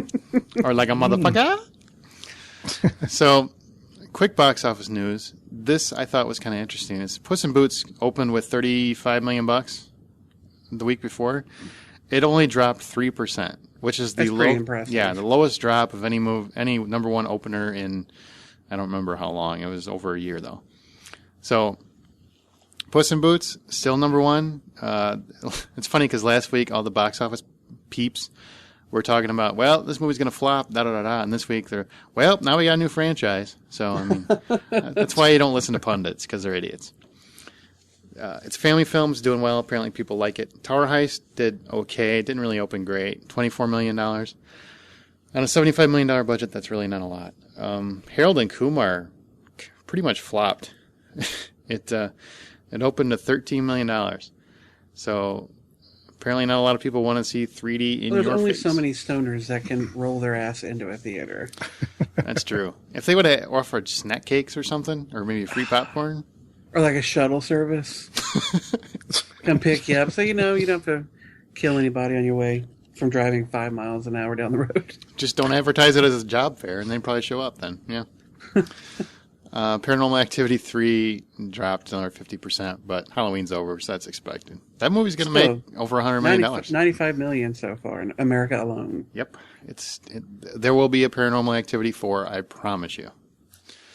Or like a motherfucker. So, quick box office news. This I thought was kind of interesting. Is Puss in Boots opened with $35 million the week before. It only dropped 3%, which is the the lowest drop of any number one opener in I don't remember how long. It was over a year though. So, Puss in Boots, still number one. It's funny because last week all the box office peeps were talking about, well, this movie's going to flop, da-da-da-da. And this week they're, well, now we got a new franchise. So, that's why you don't listen to pundits, because they're idiots. It's family films, doing well. Apparently people like it. Tower Heist did okay. It didn't really open great. $24 million. On a $75 million budget, that's really not a lot. Harold and Kumar pretty much flopped. It opened to $13 million. So apparently not a lot of people want to see 3D in your face. There's only so many stoners that can roll their ass into a theater. That's true. If they would have offered snack cakes or something, or maybe free popcorn. Or like a shuttle service. Come pick you up. So, you don't have to kill anybody on your way from driving 5 miles an hour down the road. Just don't advertise it as a job fair, and they'd probably show up then. Yeah. Paranormal Activity 3 dropped another 50%, but Halloween's over, so that's expected. That movie's going to make over $100 million. $95 million so far in America alone. Yep. There will be a Paranormal Activity 4, I promise you.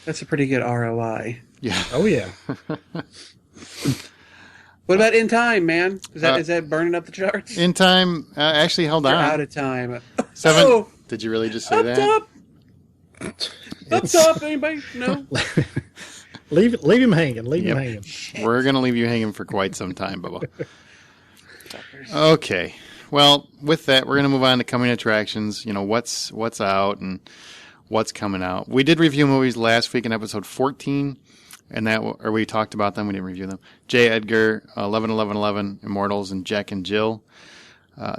That's a pretty good ROI. Yeah. Oh, yeah. What about In Time, man? Is that burning up the charts? In Time actually held on. You're out of time. 7. Oh! Did you really just say Up that? Up top, anybody? No? Leave him hanging. Leave him hanging. We're going to leave you hanging for quite some time, Bubba. Okay. Well, with that, we're going to move on to coming attractions. What's out and what's coming out. We did review movies last week in episode 14, and we talked about them. We didn't review them. J. Edgar, 11-11-11, Immortals, and Jack and Jill.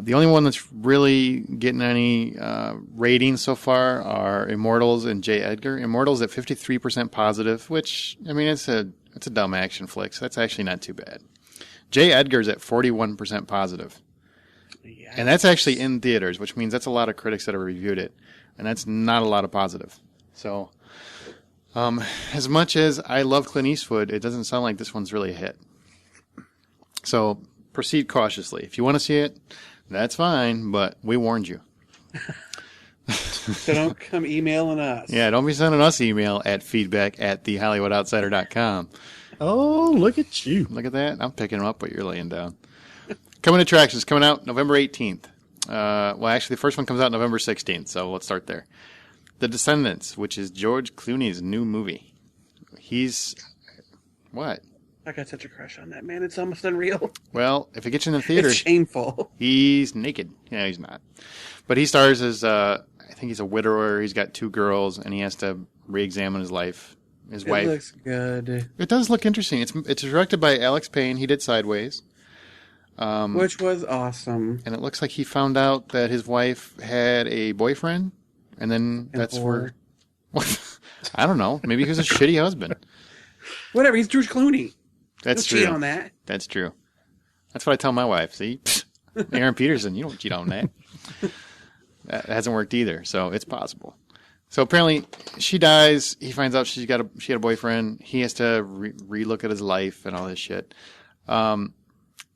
The only one that's really getting any ratings so far are Immortals and J. Edgar. Immortals at 53% positive, which, it's a dumb action flick, so that's actually not too bad. J. Edgar's at 41% positive. Yes. And that's actually in theaters, which means that's a lot of critics that have reviewed it. And that's not a lot of positive. So, as much as I love Clint Eastwood, it doesn't sound like this one's really a hit. So, proceed cautiously. If you want to see it, that's fine, but we warned you. So don't come emailing us. Yeah, don't be sending us email at feedback@thehollywoodoutsiders.com. Oh, look at you. Look at that. I'm picking them up what you're laying down. Coming attractions coming out November 18th. Well, actually, the first one comes out November 16th, so let's start there. The Descendants, which is George Clooney's new movie. He's... What? I got such a crush on that man. It's almost unreal. Well, if it gets you in the theater... It's shameful. He's naked. Yeah, he's not. But he stars as... I think he's a widower. He's got 2 girls, and he has to re-examine his life. His wife. It looks good. It does look interesting. It's directed by Alex Payne. He did Sideways. Which was awesome. And it looks like he found out that his wife had a boyfriend, and then that's where... I don't know. Maybe he was a shitty husband. Whatever. He's George Clooney. That's don't true. Cheat on that. That's true. That's what I tell my wife. See, Aaron Peterson, you don't cheat on that. That hasn't worked either, so it's possible. So apparently, she dies. He finds out she had a boyfriend. He has to relook at his life and all this shit.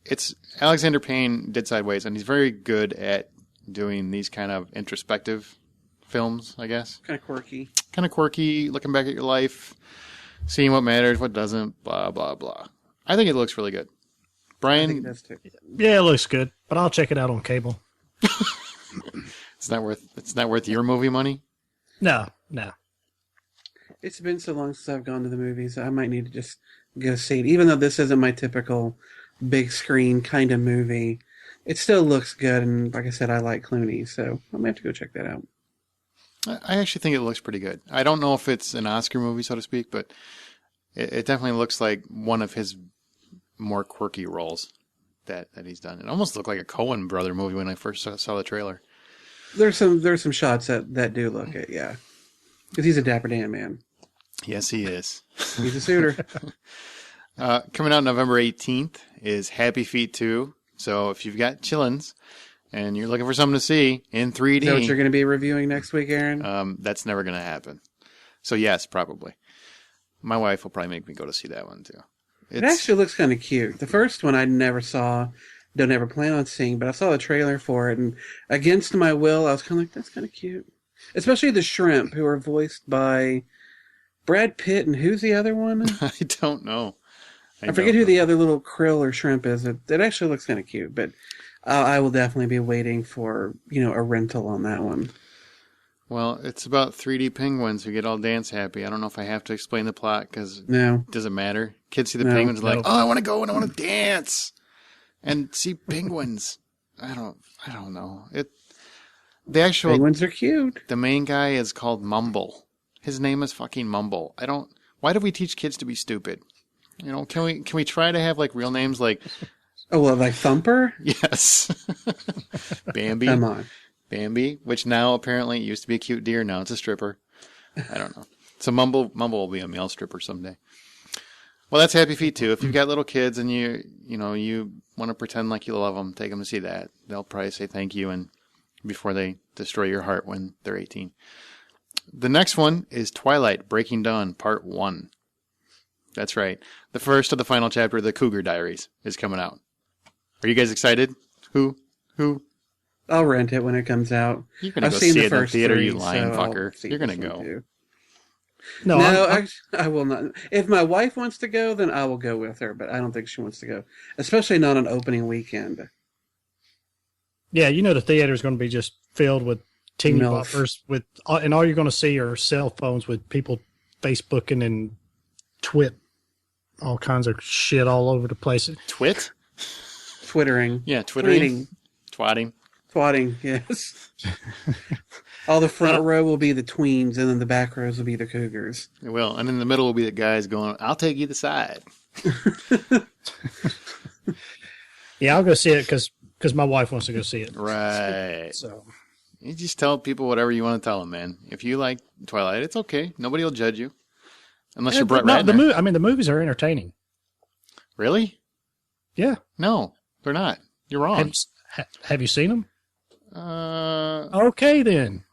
It's Alexander Payne did Sideways, and he's very good at doing these kind of introspective films, I guess. Kind of quirky. Looking back at your life, seeing what matters, what doesn't, blah, blah, blah. I think it looks really good. Brian? I think it does too. Yeah, it looks good, but I'll check it out on cable. It's not worth your movie money? No. It's been so long since I've gone to the movies. I might need to just go see it. Even though this isn't my typical big screen kind of movie, it still looks good. And like I said, I like Clooney, so I might have to go check that out. I actually think it looks pretty good. I don't know if it's an Oscar movie, so to speak, but it definitely looks like one of his more quirky roles that he's done. It almost looked like a Coen brother movie when I first saw the trailer. There's some shots that do look it, yeah. Because he's a dapper Dan man. Yes, he is. He's a suitor. Coming out November 18th is Happy Feet 2. So if you've got chillins and you're looking for something to see in 3D... Is that what you're going to be reviewing next week, Aaron? That's never going to happen. So yes, probably. My wife will probably make me go to see that one too. It actually looks kind of cute. The first one I never saw, don't ever plan on seeing, but I saw the trailer for it, and against my will, I was kind of like, that's kind of cute. Especially the shrimp, who are voiced by Brad Pitt, and who's the other one? I don't know. I forget who the other little krill or shrimp is. It actually looks kind of cute, but I will definitely be waiting for, a rental on that one. Well, it's about 3D penguins who get all dance happy. I don't know if I have to explain the plot because no, it doesn't matter. Kids see the penguins like, oh, I want to go and I want to dance and see penguins. I don't know. The actual penguins are cute. The main guy is called Mumble. His name is fucking Mumble. Why do we teach kids to be stupid? Can we try to have like real names like? Oh well, like Thumper. Yes. Bambi. Come on. Bambi, which now apparently used to be a cute deer. Now it's a stripper. I don't know. So Mumble will be a male stripper someday. Well, that's Happy Feet too. If you've got little kids and you want to pretend like you love them, take them to see that. They'll probably say thank you and before they destroy your heart when they're 18. The next one is Twilight Breaking Dawn Part 1. That's right. The first of the final chapter of the Cougar Diaries is coming out. Are you guys excited? Who? I'll rent it when it comes out. You're going to go see it in the theater, you lying fucker. You're going to go. Too. No, I will not. If my wife wants to go, then I will go with her, but I don't think she wants to go. Especially not on opening weekend. Yeah, the theater is going to be just filled with teeny boppers, and all you're going to see are cell phones with people Facebooking and all kinds of shit all over the place. Twittering. Yeah, twittering. Twatting, yes. All the front row will be the tweens, and then the back rows will be the cougars. It will, and in the middle will be the guys going, I'll take either side. Yeah, I'll go see it because my wife wants to go see it. Right. So you just tell people whatever you want to tell them, man. If you like Twilight, it's okay. Nobody will judge you. Unless you're Brett Ratner. The movies are entertaining. Really? Yeah. No, they're not. You're wrong. Have you seen them? Okay, then.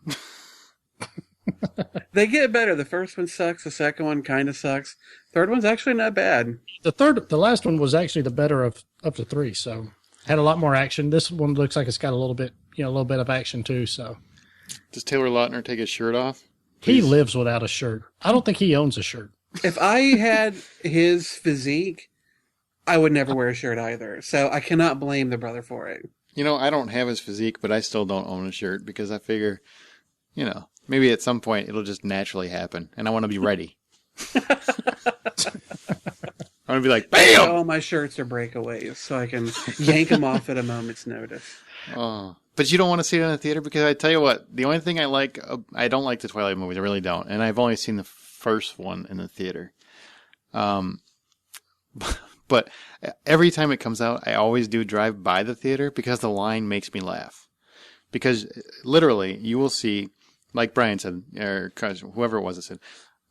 They get better. The first one sucks. The second one kind of sucks. Third one's actually not bad. The last one was actually the better of the three. So had a lot more action. This one looks like it's got a little bit of action too. So does Taylor Lautner take his shirt off? Please? He lives without a shirt. I don't think he owns a shirt. If I had his physique, I would never wear a shirt either. So I cannot blame the brother for it. You know, I don't have his physique, but I still don't own a shirt because I figure, maybe at some point it'll just naturally happen, and I want to be ready. I want to be like, bam! All my shirts are breakaways, so I can yank them off at a moment's notice. Oh, but you don't want to see it in the theater because I tell you what, the only thing I don't like the Twilight movies. I really don't, and I've only seen the first one in the theater. But every time it comes out, I always do drive by the theater because the line makes me laugh. Because literally, you will see, like Brian said, or whoever it was that said,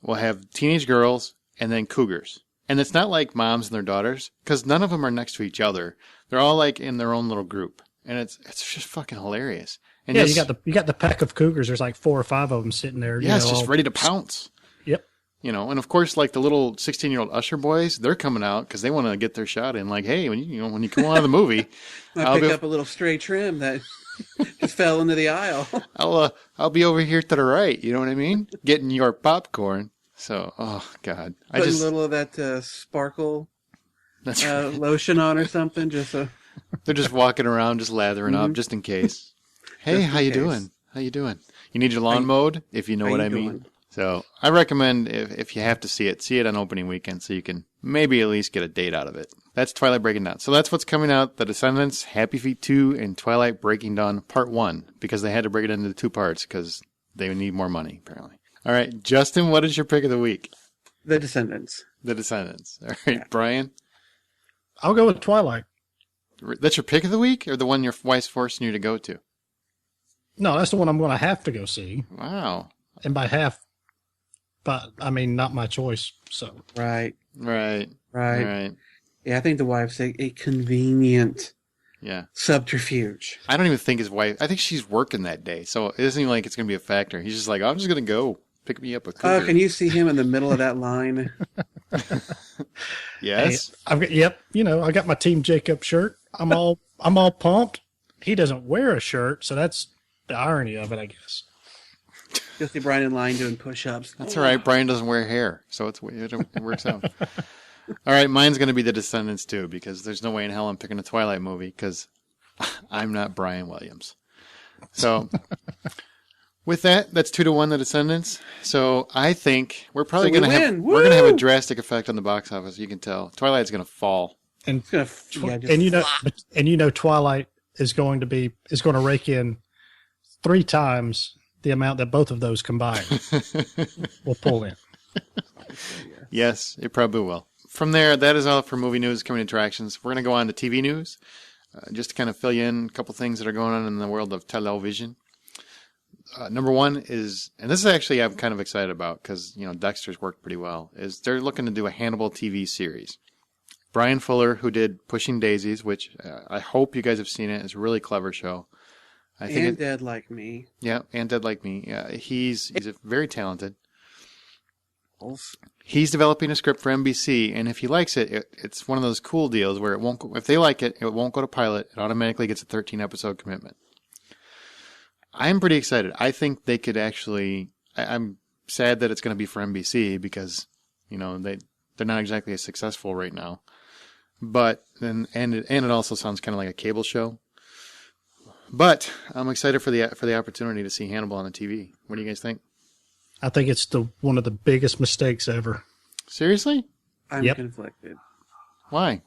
we'll have teenage girls and then cougars. And it's not like moms and their daughters, because none of them are next to each other. They're all like in their own little group. And it's just fucking hilarious. And yeah, you got the pack of cougars. There's like 4 or 5 of them sitting there. Yeah, it's just ready to pounce. Yep. And of course, like the little 16-year-old usher boys, they're coming out because they want to get their shot in. Like, hey, when you come out of the movie, I pick up a little stray trim that just fell into the aisle. I'll be over here to the right. You know what I mean? Getting your popcorn. So, oh God, Put a little of that sparkle lotion on or something. They're just walking around, just lathering up, just in case. Hey, how you doing? How you doing? You need your lawn mowed, if you know what I mean. So I recommend if you have to see it on opening weekend so you can maybe at least get a date out of it. That's Twilight Breaking Dawn. So that's what's coming out. The Descendants, Happy Feet 2, and Twilight Breaking Dawn Part 1 because they had to break it into 2 parts because they need more money, apparently. All right, Justin, what is your pick of the week? The Descendants. The Descendants. All right, yeah. Brian? I'll go with Twilight. That's your pick of the week or the one your wife's forcing you to go to? No, that's the one I'm going to have to go see. Wow. And by half, but I mean, not my choice. So Right. Yeah, I think the wife's a convenient subterfuge. I don't even think his wife, I think she's working that day. So it doesn't even like it's going to be a factor. He's just like, I'm just going to go pick me up a cougar. Oh, can you see him in the middle of that line? Yes. Hey, I got my Team Jacob shirt. I'm all pumped. He doesn't wear a shirt, so that's the irony of it, I guess. You'll see Brian in line doing push-ups. That's all right. Brian doesn't wear hair, so it works out. All right, mine's going to be The Descendants too, because there's no way in hell I'm picking a Twilight movie because I'm not Brian Williams. So with that, that's 2-1 The Descendants. So I think we're probably going to have a drastic effect on the box office. You can tell Twilight's going to fall, and Twilight is going to rake in 3 times the amount that both of those combined will pull in. Yes, it probably will. From there, that is all for movie news, coming attractions. We're going to go on to TV news, just to kind of fill you in a couple things that are going on in the world of television. Number one is, and this is actually I'm kind of excited about because, Dexter's worked pretty well, is they're looking to do a Hannibal TV series. Brian Fuller, who did Pushing Daisies, which I hope you guys have seen it. It's a really clever show. Dead Like Me. Yeah, and Dead Like Me. Yeah, he's very talented. He's developing a script for NBC, and if he likes it, it's one of those cool deals where it won't go, if they like it, it won't go to pilot. It automatically gets a 13-episode commitment. I'm pretty excited. I think they could actually. I'm sad that it's going to be for NBC because they're not exactly as successful right now. But and it also sounds kind of like a cable show. But I'm excited for the opportunity to see Hannibal on the TV. What do you guys think? I think it's one of the biggest mistakes ever. Seriously? I'm conflicted. Why?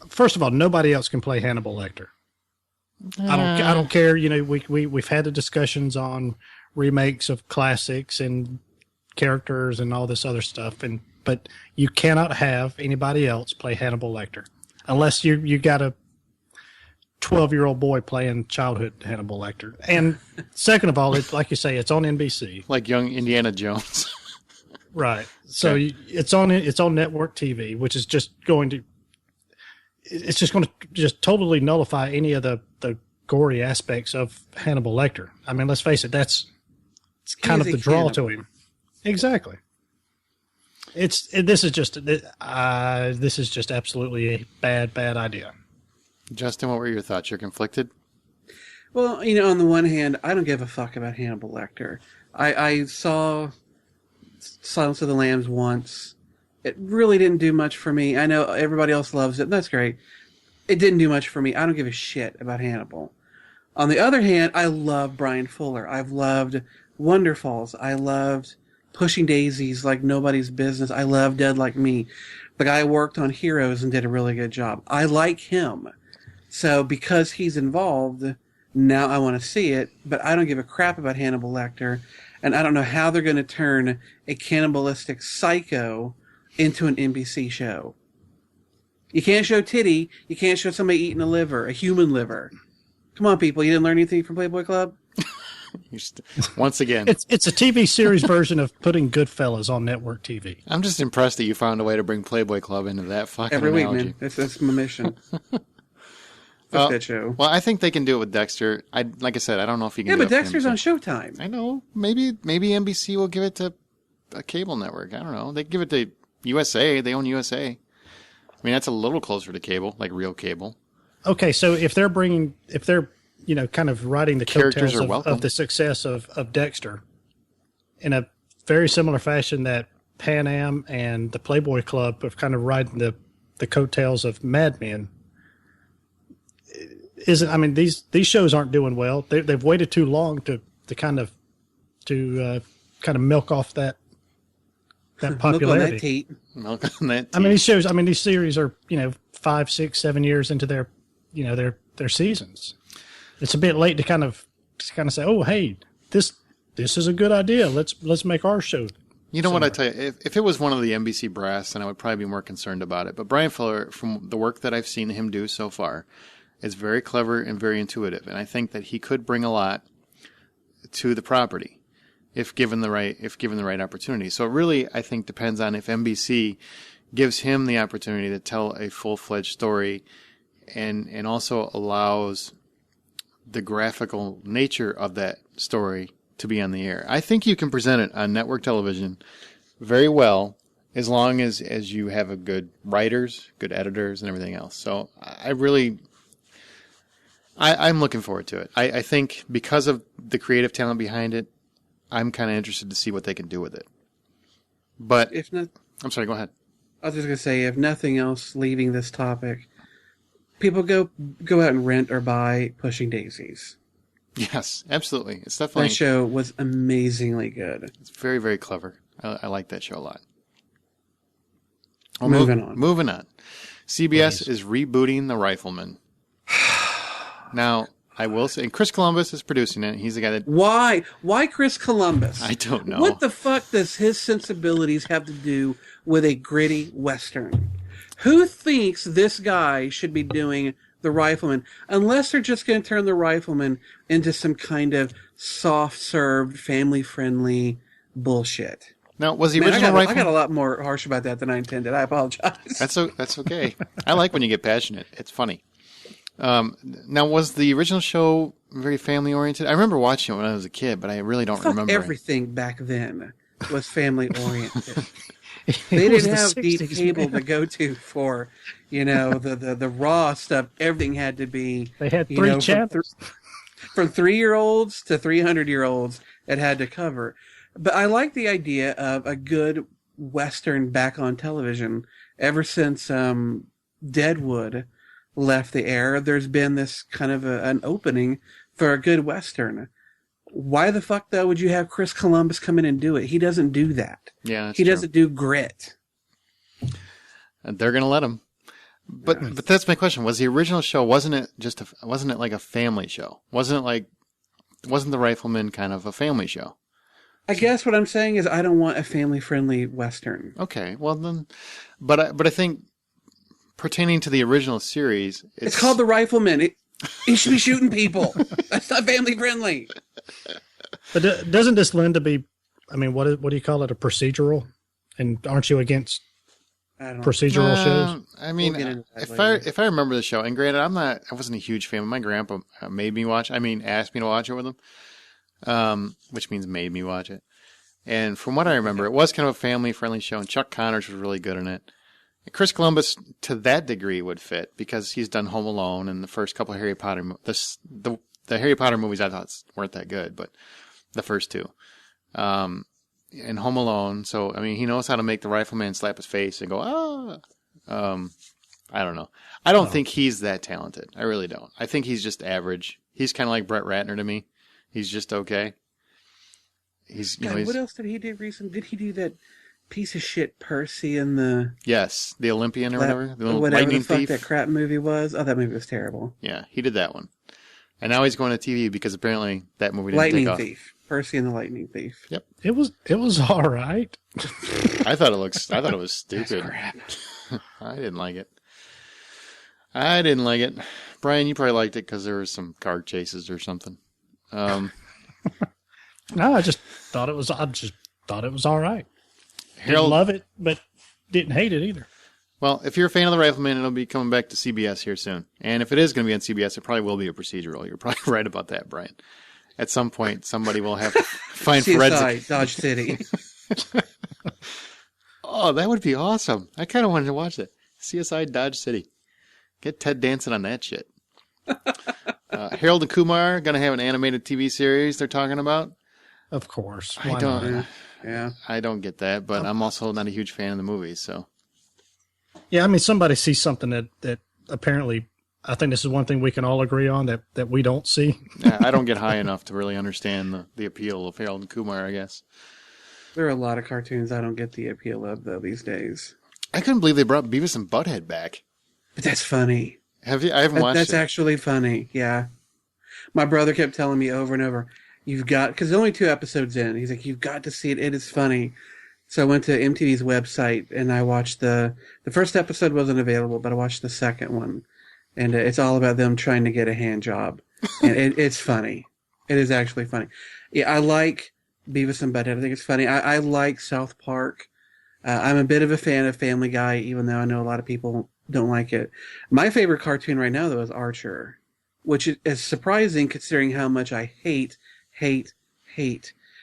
First of all, nobody else can play Hannibal Lecter. I don't care. We've had the discussions on remakes of classics and characters and all this other stuff, but you cannot have anybody else play Hannibal Lecter unless you got a 12-year-old boy playing childhood Hannibal Lecter. And second of all, it's like you say, it's on NBC, like young Indiana Jones, right? So it's on network TV, which is just going to totally nullify any of the gory aspects of Hannibal Lecter. I mean, let's face it, it's kind of the draw to him. Exactly. This is just absolutely a bad idea. Justin, what were your thoughts? You're conflicted? Well, on the one hand, I don't give a fuck about Hannibal Lecter. I saw Silence of the Lambs once, It really didn't do much for me. I know everybody else loves it, and that's great. It didn't do much for me. I don't give a shit about Hannibal. On the other hand, I love Brian Fuller. I've loved Wonderfalls. I loved Pushing Daisies like nobody's business. I love Dead Like Me. The guy worked on Heroes and did a really good job. I like him. So because he's involved, now I want to see it, but I don't give a crap about Hannibal Lecter, and I don't know how they're going to turn a cannibalistic psycho into an NBC show. You can't show titty. You can't show somebody eating a liver, a human liver. Come on, people. You didn't learn anything from Playboy Club? Once again. It's a TV series version of putting Goodfellas on network TV. I'm just impressed that you found a way to bring Playboy Club into that fucking Every week, analogy. man. That's my mission. Fuck that show. Well, I think they can do it with Dexter. Like I said, I don't know if you can Yeah, do but it with Dexter's NBC. on Showtime. I know. Maybe NBC will give it to a cable network. I don't know. They give it to USA. They own USA. I mean, that's a little closer to cable, like real cable. Okay, so if they're kind of riding the Characters coattails are welcome. of the success of Dexter in a very similar fashion that Pan Am and the Playboy Club are kind of riding the coattails of Mad Men. These shows aren't doing well. They've waited too long to kind of milk off that popularity. Milk on that I mean, these series are 5, 6, 7 years into their seasons. It's a bit late to kind of say, oh, hey, this is a good idea. Let's make our show. You know what I tell you? If it was one of the NBC brass, then I would probably be more concerned about it. But Brian Fuller, from the work that I've seen him do so far, is very clever and very intuitive, and I think that he could bring a lot to the property if given the right opportunity. So it really, I think, depends on if NBC gives him the opportunity to tell a full-fledged story, and also allows the graphical nature of that story to be on the air. I think you can present it on network television very well, as long as you have a good writers, good editors, and everything else. So I'm looking forward to it. I think because of the creative talent behind it, I'm kind of interested to see what they can do with it. But If not, I'm sorry, go ahead. I was just gonna say, if nothing else, leaving this topic, people go out and rent or buy Pushing Daisies. Yes, absolutely. It's definitely That show was amazingly good. It's very, very clever. I like that show a lot. Moving on. Moving on. CBS is rebooting The Rifleman. Now, I will say, and Chris Columbus is producing it. He's the guy that... Why? Why Chris Columbus? I don't know. What the fuck does his sensibilities have to do with a gritty Western? Who thinks this guy should be doing The Rifleman? Unless they're just going to turn The Rifleman into some kind of soft-served, family-friendly bullshit. Now, was the Man, original I Rifleman... got a lot more harsh about that than I intended. I apologize. That's okay. I like when you get passionate. It's funny. Now, was the original show very family-oriented? I remember watching it when I was a kid, but I really don't remember. Everything back then was family-oriented. They didn't have deep cable to go to for, the raw stuff. Everything had to be... They had 3 channels. From 3-year-olds to 300-year-olds it had to cover. But I like the idea of a good Western back on television. Ever since Deadwood left the air, there's been this kind of an opening for a good Western. Why the fuck, though, would you have Chris Columbus come in and do it? He doesn't do that. Yeah, that's he true. doesn't do grit. And they're going to let him. But that's my question. Was the original show, wasn't it like a family show? Wasn't The Rifleman kind of a family show? I guess what I'm saying is I don't want a family-friendly Western. Okay, well then, but I think pertaining to the original series, it's called The Rifleman. He should be shooting people. That's not family-friendly. But doesn't this lend to be, what do you call it, a procedural? And aren't you against procedural shows? If I remember the show, and granted, I wasn't a huge fan. My grandpa made me watch. Asked me to watch it with him, which means made me watch it. And from what I remember, it was kind of a family-friendly show, and Chuck Connors was really good in it. And Chris Columbus, to that degree, would fit because he's done Home Alone and the first couple of Harry Potter. The Harry Potter movies I thought weren't that good, but the first two. in Home Alone. So, I mean, he knows how to make the rifleman slap his face and go, I don't know. I don't think he's that talented. I really don't. I think he's just average. He's kind of like Brett Ratner to me. He's just okay. What else did he do recently? Did he do that piece of shit Percy in the... Yes, the Olympian or whatever. The whatever Lightning the fuck Thief. that crap movie was. Oh, that movie was terrible. Yeah, he did that one. And now he's going to TV because apparently that movie didn't Lightning take off. Thief. Percy and the Lightning Thief. Yep. It was all right. I thought it was stupid. Crap. I didn't like it. Brian, you probably liked it because there was some car chases or something. No, I just thought it was all right. Didn't love it, but didn't hate it either. Well, if you're a fan of The Rifleman, it'll be coming back to CBS here soon. And if it is going to be on CBS, it probably will be a procedural. You're probably right about that, Brian. At some point, somebody will have to find forensic... Dodge City. Oh, that would be awesome. I kind of wanted to watch that. CSI Dodge City. Get Ted Danson on that shit. Harold and Kumar going to have an animated TV series they're talking about. Of course. I don't. Yeah. I don't get that, but I'm also not a huge fan of the movies, so. Yeah, I mean, somebody sees something that apparently, I think this is one thing we can all agree on that we don't see. Yeah, I don't get high enough to really understand the appeal of Harold and Kumar, I guess. There are a lot of cartoons I don't get the appeal of, though, these days. I couldn't believe they brought Beavis and Butthead back. But that's funny. Have you? I haven't watched That's it. actually funny, yeah. My brother kept telling me over and over, you've got, because only 2 episodes in, he's like, you've got to see it, it is funny. So I went to MTV's website and I watched the first episode wasn't available, but I watched the second one. And it's all about them trying to get a hand job. And it's funny. It is actually funny. Yeah, I like Beavis and Butthead. I think it's funny. I like South Park. I'm a bit of a fan of Family Guy, even though I know a lot of people don't like it. My favorite cartoon right now, though, is Archer, which is surprising considering how much I hate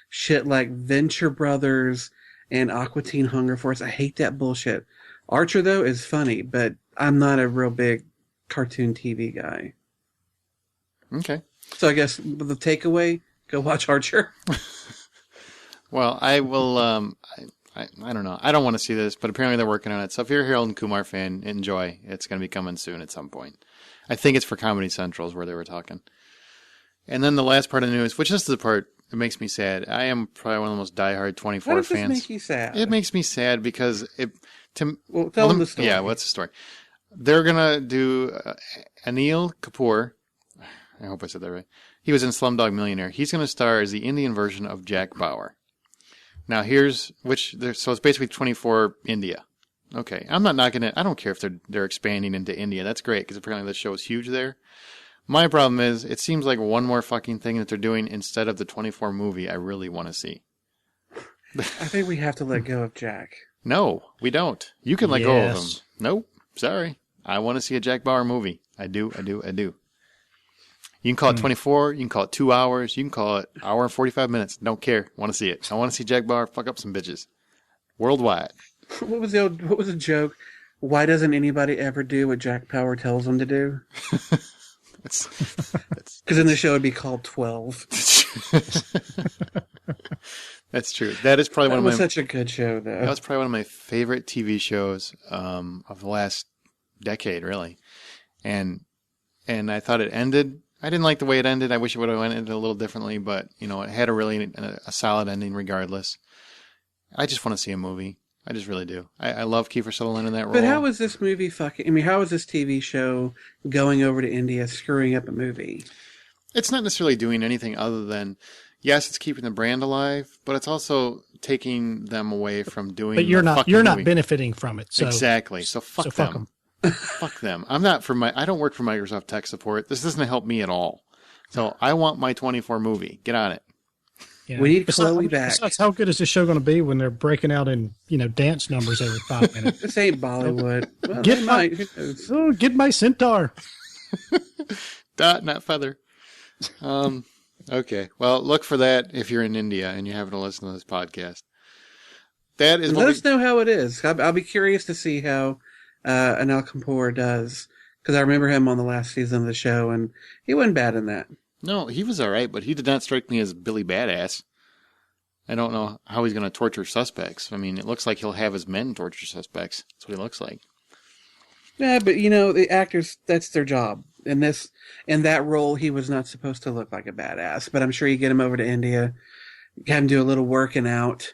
shit like Venture Brothers and Aqua Teen Hunger Force. I hate that bullshit. Archer, though, is funny, but I'm not a real big cartoon TV guy. Okay. So I guess the takeaway, go watch Archer. Well, I will, I don't know. I don't want to see this, but apparently they're working on it. So if you're a Harold and Kumar fan, enjoy. It's going to be coming soon at some point. I think it's for Comedy Central is where they were talking. And then the last part of the news, which is the part that makes me sad. I am probably one of the most diehard 24 Why does fans. this make you sad? It makes me sad because Well, tell them the story. Yeah, what's the story? They're going to do Anil Kapoor. I hope I said that right. He was in Slumdog Millionaire. He's going to star as the Indian version of Jack Bauer. Now so it's basically 24 India. Okay, I'm not knocking it. I don't care if they're expanding into India. That's great because apparently the show is huge there. My problem is it seems like one more fucking thing that they're doing instead of the 24 movie I really want to see. I think we have to let go of Jack. No, we don't. You can let go of him. Nope, sorry. I want to see a Jack Bauer movie. I do. You can call it 24. You can call it 2 hours. You can call it hour and 45 minutes. Don't care. Want to see it. I want to see Jack Bauer fuck up some bitches. Worldwide. What was the joke? Why doesn't anybody ever do what Jack Bauer tells them to do? Because in the show it'd be called 12. That's true. That is probably That was such a good show, though. That was probably one of my favorite TV shows of the last decade, really. And I thought it ended. I didn't like the way it ended. I wish it would have ended a little differently, but it had a solid ending regardless. I just want to see a movie. I just really do. I love Kiefer Sutherland in that role. But how is this movie how is this TV show going over to India screwing up a movie? It's not necessarily doing anything other than, yes, it's keeping the brand alive, but it's also taking them away from doing. But you're not benefiting from it. So, exactly. So fuck them. Fuck them. I don't work for Microsoft Tech Support. This doesn't help me at all. So I want my 24 movie. Get on it. Yeah. We need Chloe back. Besides, how good is this show going to be when they're breaking out in dance numbers every 5 minutes? This ain't Bollywood. Well, get my centaur. Dot, not feather. Okay. Well, look for that if you're in India and you happen to listen to this podcast. That is. Let us know how it is. I'll be curious to see how Anil Kapoor does, because I remember him on the last season of the show, and he wasn't bad in that. No, he was all right, but he did not strike me as Billy Badass. I don't know how he's going to torture suspects. I mean, it looks like he'll have his men torture suspects. That's what he looks like. Yeah, but the actors, that's their job. In that role, he was not supposed to look like a badass. But I'm sure you get him over to India, have him do a little working out,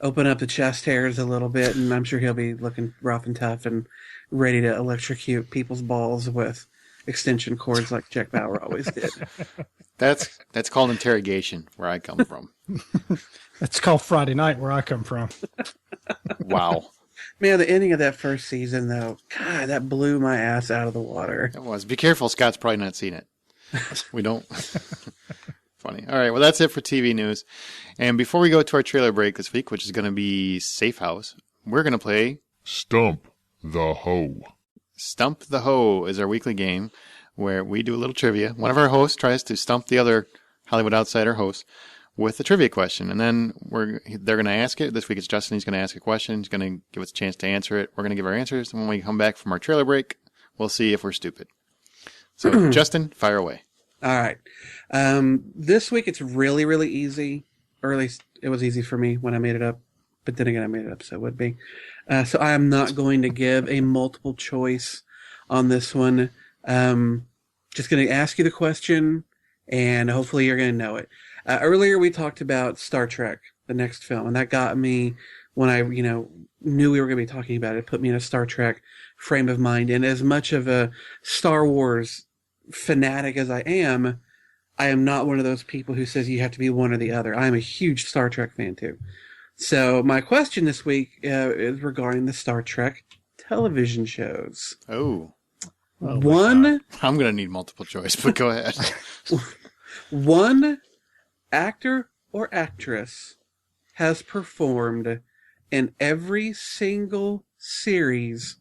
open up the chest hairs a little bit, and I'm sure he'll be looking rough and tough and ready to electrocute people's balls with extension cords like Jack Bauer always did. That's called interrogation, where I come from. That's called Friday Night, where I come from. Wow. Man, the ending of that first season, though, God, that blew my ass out of the water. It was. Be careful, Scott's probably not seen it. We don't. Funny. All right, well, that's it for TV news. And before we go to our trailer break this week, which is going to be Safe House, we're going to play Stump the Hoe. Stump the Hoe is our weekly game where we do a little trivia. One of our hosts tries to stump the other Hollywood Outsider host with a trivia question, and then they're going to ask it. This week it's Justin. He's going to ask a question. He's going to give us a chance to answer it. We're going to give our answers, and when we come back from our trailer break, we'll see if we're stupid. So, Justin, fire away. All right. This week it's really, really easy. Or at least it was easy for me when I made it up. But then again, I made it up, so it would be. So I am not going to give a multiple choice on this one. Just going to ask you the question, and hopefully you're going to know it. Earlier we talked about Star Trek, the next film, and that got me, when I knew we were going to be talking about it, put me in a Star Trek frame of mind. And as much of a Star Wars fanatic as I am not one of those people who says you have to be one or the other. I am a huge Star Trek fan too. So my question this week is regarding the Star Trek television shows. Oh one, I'm going to need multiple choice, but go ahead. One actor or actress has performed in every single series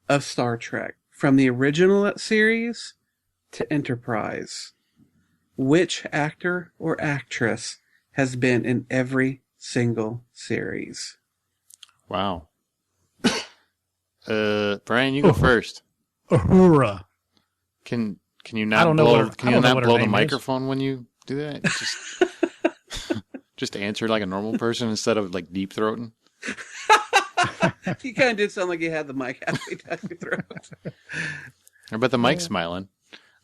of Star Trek, from the original series to Enterprise. Which actor or actress has been in every single series? Wow. Brian, you go first. Uhura. Can you not blow the name microphone when you do that? Just answer like a normal person instead of like deep throating. You kind of did sound like you had the mic halfway down your throat. I bet the mic's smiling.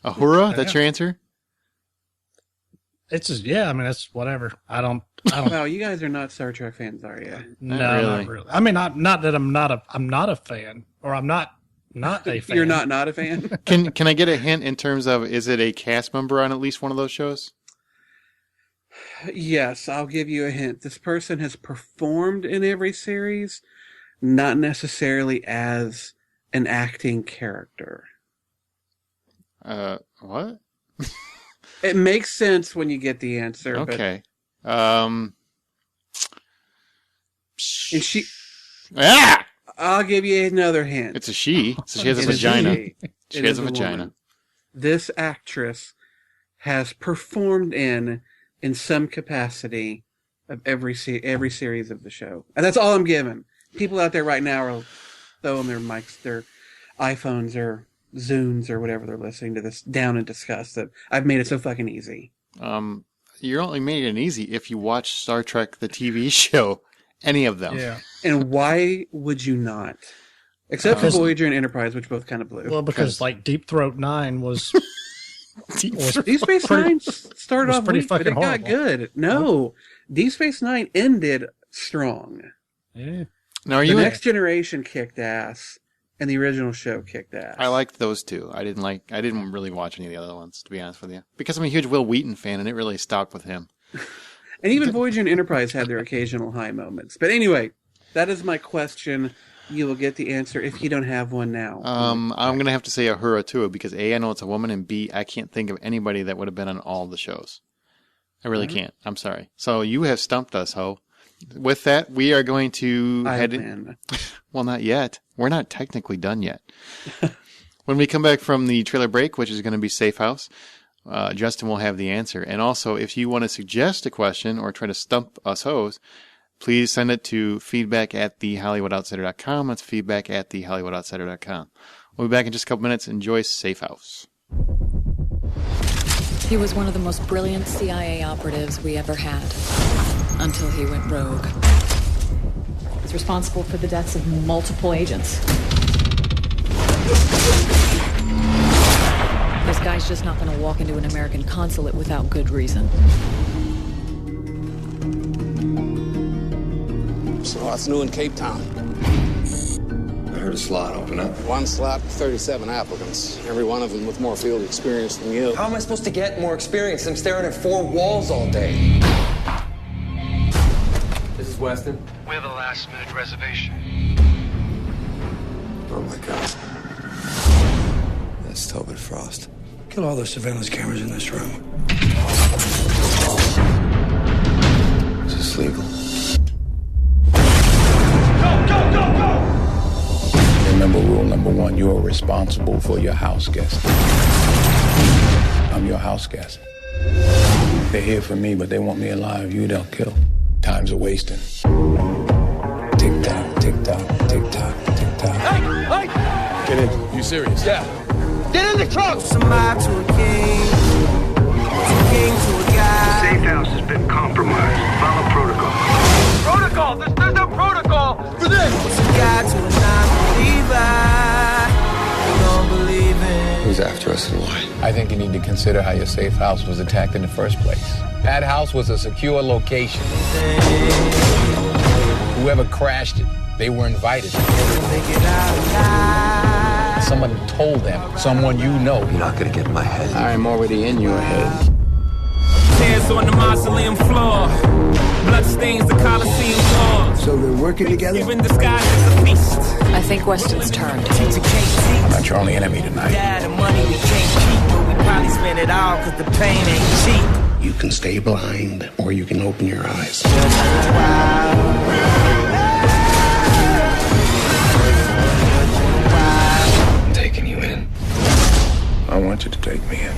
Uhura, that's your answer? It's just, I mean, that's whatever. I don't. Wow, you guys are not Star Trek fans, are you? No, really. not really. I mean, not that I'm not a fan, or I'm not a fan. You're not a fan? Can I get a hint in terms of, is it a cast member on at least one of those shows? Yes, I'll give you a hint. This person has performed in every series, not necessarily as an acting character. What? It makes sense when you get the answer. Okay. And she... Ah! I'll give you another hint. It's a she. So she has a It is vagina. She She has a woman. vagina. This actress has performed in some capacity of every series of the show. And that's all I'm giving. People out there right now are throwing their mics, their iPhones or Zunes or whatever they're listening to this down in disgust that I've made it so fucking easy. You only made it easy if you watch Star Trek, the TV show, any of them. Yeah. And why would you not? Except for Voyager and Enterprise, which both kind of blew. Well, because like Deep Throat 9 was Deep Space Nine started off pretty weak, but fucking it got horrible. good. No, Deep Space Nine ended strong. yeah. Now, The Next Generation kicked ass, and the original show kicked ass. I liked those two. I didn't really watch any of the other ones, to be honest with you, because I'm a huge Will Wheaton fan, and it really stopped with him. And even Voyager and Enterprise had their occasional high moments. But anyway, that is my question. You will get the answer if you don't have one now. I'm going to have to say Uhura, too, because A, I know it's a woman, and B, I can't think of anybody that would have been on all the shows. I really can't. I'm sorry. So you have stumped us, Ho. With that, we are going to head in. Well, not yet. We're not technically done yet. When we come back from the trailer break, which is going to be Safe House, Justin will have the answer. And also, if you want to suggest a question or try to stump us hoes, please send it to feedback@thehollywoodoutsider.com. That's feedback@thehollywoodoutsider.com. We'll be back in just a couple minutes. Enjoy Safe House. He was one of the most brilliant CIA operatives we ever had. until he went rogue. He's responsible for the deaths of multiple agents. This guy's just not going to walk into an American consulate without good reason. So what's new in Cape Town? I heard a slot open up. One slot, 37 applicants. Every one of them with more field experience than you. How am I supposed to get more experience? I'm staring at four walls all day. This is Weston. We have a last-minute reservation. Oh my God. That's Tobin Frost. Kill all the surveillance cameras in this room. Is this legal? Remember rule number one, you are responsible for your house guest. I'm your house guest. They're here for me, but they want me alive. You don't kill. Time's a wasting. Tick tock, tick tock, tick tock, tick tock. Hey! Get in. You serious? Yeah. Get in the truck! Somebody to a king. A king to a guy. Safe house has been compromised. Follow protocol. Protocol? There's no protocol for this! What's a guy to a non-believer? Don't believe in. Who's after us and why? I think you need to consider how your safe house was attacked in the first place. That house was a secure location. Whoever crashed it, they were invited. Someone told them, someone you know. You're not gonna get in my head. I'm already in your head. Hands on the mausoleum floor. Blood stains the Coliseum floor. So they're working together? Even disguised as a beast. I think Weston's turned. I'm not your only enemy tonight. Yeah, the money we can't keep, but we probably spend it all because the pain ain't cheap. You can stay blind, or you can open your eyes. I'm taking you in. I want you to take me in.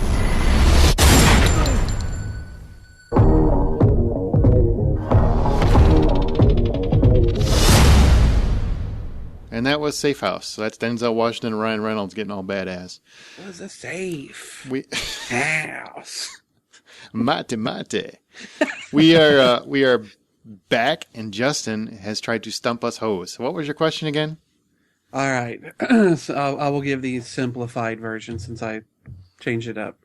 And that was Safe House. So that's Denzel Washington and Ryan Reynolds getting all badass. It was a safe We house. mate. We are back, and Justin has tried to stump us hoes. What was your question again? All right. So I will give the simplified version since I changed it up.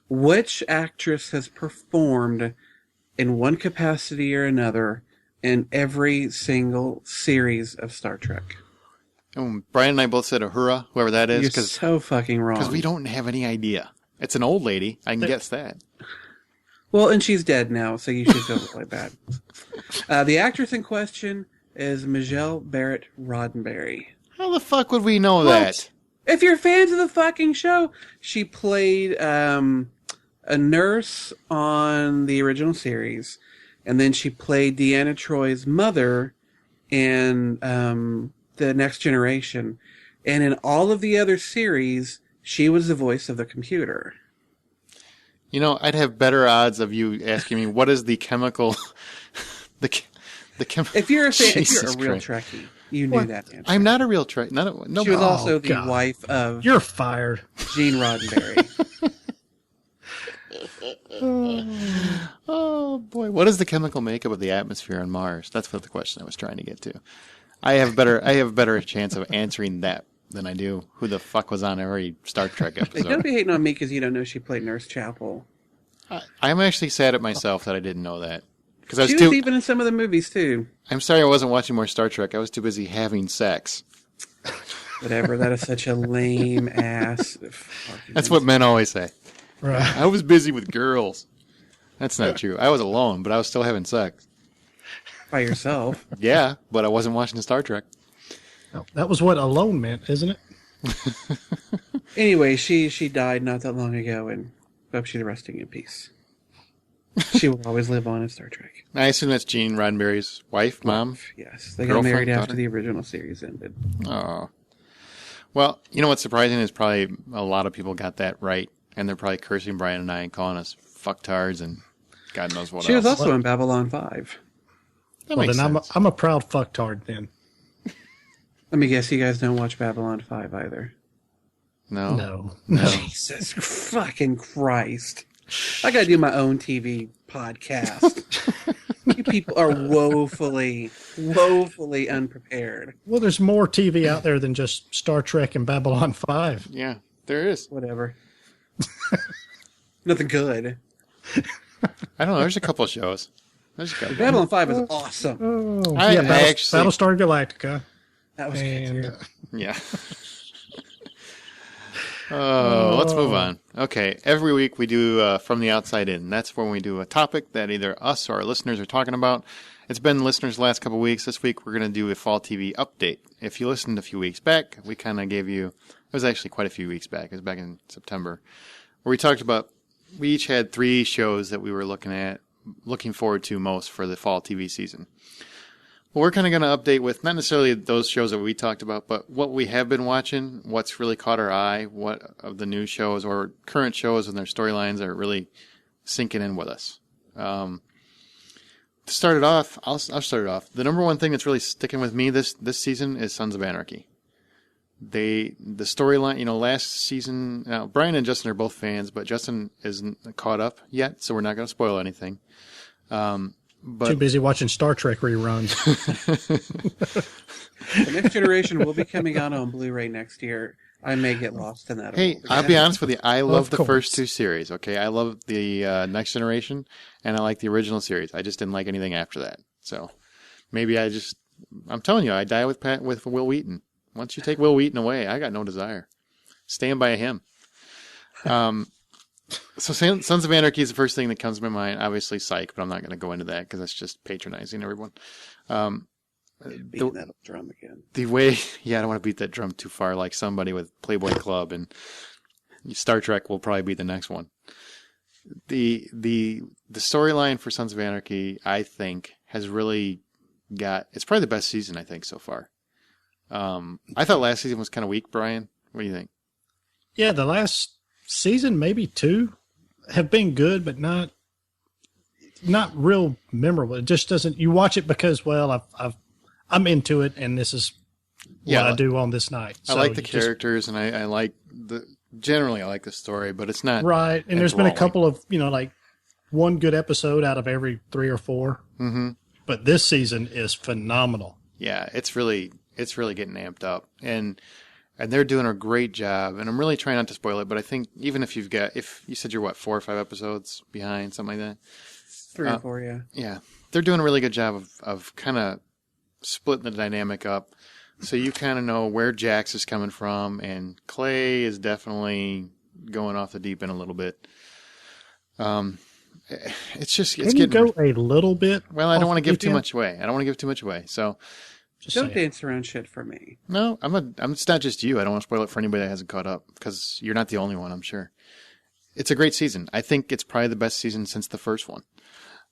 Which actress has performed in one capacity or another in every single series of Star Trek? Brian and I both said Uhura, whoever that is. You're so fucking wrong. Because we don't have any idea. It's an old lady. I can guess that. Well, and she's dead now, so you should feel really bad. The actress in question is Michelle Barrett Roddenberry. How the fuck would we know that? If you're fans of the fucking show, she played a nurse on the original series, and then she played Deanna Troy's mother in The Next Generation. And in all of the other series, she was the voice of the computer. You know, I'd have better odds of you asking me what is the chemical, If you're a fan, if you're a real Trekkie, you knew that answer. I'm not a real Trekkie. No, she was also the wife of. You're fired, Gene Roddenberry. Oh boy, what is the chemical makeup of the atmosphere on Mars? That's what the question I was trying to get to. I have a better chance of answering that than I do who the fuck was on every Star Trek episode. Don't be hating on me because you don't know she played Nurse Chapel. I'm actually sad at myself that I didn't know that. Because She was even in some of the movies too. I'm sorry I wasn't watching more Star Trek. I was too busy having sex. Whatever. That is such a lame ass. That's what men always say. Right. I was busy with girls. That's not true. I was alone, but I was still having sex. By yourself. Yeah, but I wasn't watching Star Trek. No, that was what alone meant, isn't it? Anyway, she died not that long ago, and hope she's resting in peace. She will always live on in Star Trek. I assume that's Gene Roddenberry's wife, mom? Yes. They got married after the original series ended. Oh. Well, you know what's surprising is probably a lot of people got that right, and they're probably cursing Brian and I and calling us fucktards and God knows what else. She was also in Babylon 5. Well, then I'm a proud fucktard then. Let me guess, you guys don't watch Babylon 5 either. No. Jesus fucking Christ. I gotta do my own TV podcast. You people are woefully unprepared. Well, there's more TV out there than just Star Trek and Babylon 5. Yeah, there is. Whatever. Nothing good. I don't know. There's a couple of shows. There's a couple. Babylon 5 is awesome. Oh, I Battlestar Galactica. That was good too. Yeah. Let's move on. Okay, every week we do From the Outside In. That's when we do a topic that either us or our listeners are talking about. It's been listeners the last couple of weeks. This week we're going to do a fall TV update. If you listened a few weeks back, we kind of gave you, it was actually quite a few weeks back. It was back in September, where we talked about, we each had 3 shows that we were looking forward to most for the fall TV season. Well, we're kind of going to update with not necessarily those shows that we talked about, but what we have been watching, what's really caught our eye, what of the new shows or current shows and their storylines are really sinking in with us. To start it off, I'll start it off. The number one thing that's really sticking with me this season is Sons of Anarchy. The storyline, last season, now Brian and Justin are both fans, but Justin isn't caught up yet, so we're not going to spoil anything. But too busy watching Star Trek reruns. The Next Generation will be coming out on Blu-ray next year. I may get lost in that. Hey, I'll be honest with you. I love the first 2 series. Okay, I love the Next Generation, and I like the original series. I just didn't like anything after that. So maybe I'm telling you, I die with Will Wheaton. Once you take Will Wheaton away, I got no desire. Stand by him. So Sons of Anarchy is the first thing that comes to my mind. Obviously Psych, but I'm not going to go into that because that's just patronizing everyone. Beating that drum again. The way, I don't want to beat that drum too far like somebody with Playboy Club, and Star Trek will probably be the next one. The storyline for Sons of Anarchy, I think, has really it's probably the best season, I think, so far. I thought last season was kind of weak, Brian. What do you think? Yeah, the last season, maybe 2, have been good, but not real memorable. It just doesn't. You watch it because, well, I'm into it, and this is what I do on this night. So I like the characters, and I like generally I like the story, but it's not right. And there's been a couple of like one good episode out of every 3 or 4. Mm-hmm. But this season is phenomenal. Yeah, it's really getting amped up, and they're doing a great job. And I'm really trying not to spoil it, but I think even if you said you're 4 or 5 episodes behind, something like that, 3 or 4, yeah. Yeah, they're doing a really good job of kind of splitting the dynamic up, so you kind of know where Jax is coming from, and Clay is definitely going off the deep end a little bit. It's getting go a little bit. Well, I don't want to give too much away. So don't dance around shit for me. No, it's not just you. I don't want to spoil it for anybody that hasn't caught up, because you're not the only one, I'm sure. It's a great season. I think it's probably the best season since the first one.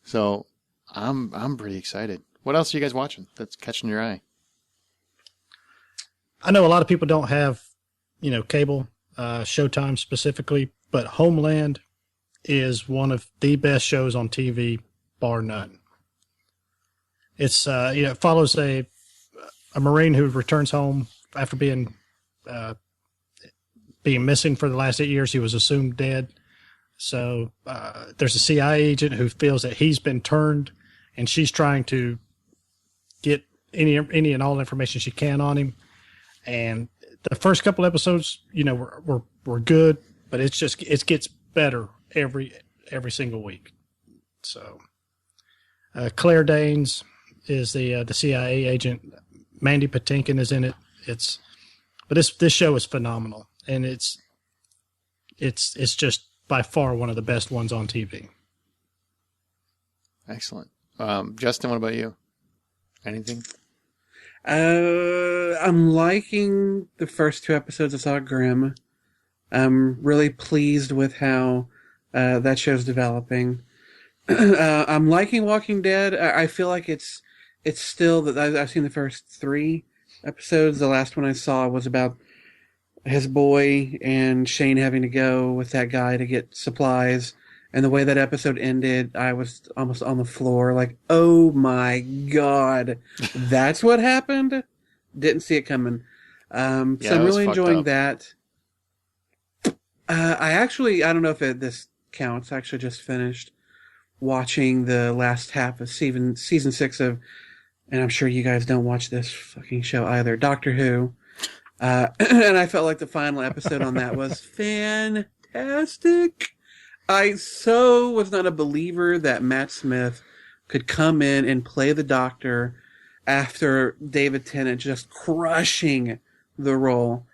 So I'm pretty excited. What else are you guys watching that's catching your eye? I know a lot of people don't have, cable, Showtime specifically, but Homeland is one of the best shows on TV, bar none. It's it follows a Marine who returns home after being missing for the last 8 years. He was assumed dead. So there's a CIA agent who feels that he's been turned, and she's trying to get any and all information she can on him. And the first couple episodes, were good, but it gets better every single week. So Claire Danes is the CIA agent. Mandy Patinkin is in it. But this show is phenomenal, and it's just by far one of the best ones on TV. Excellent. Justin, what about you? Anything? I'm liking the first 2 episodes I saw Grimm. I'm really pleased with how that show's developing. I'm liking Walking Dead. I feel like it's still that I've seen the first 3 episodes. The last one I saw was about his boy and Shane having to go with that guy to get supplies. And the way that episode ended, I was almost on the floor like, oh my God, that's what happened? Didn't see it coming. So I'm really enjoying that. I don't know if this counts. I actually just finished watching the last half of season 6 of, and I'm sure you guys don't watch this fucking show either, Doctor Who. And I felt like the final episode on that was fantastic. I so was not a believer that Matt Smith could come in and play the Doctor after David Tennant just crushing the role.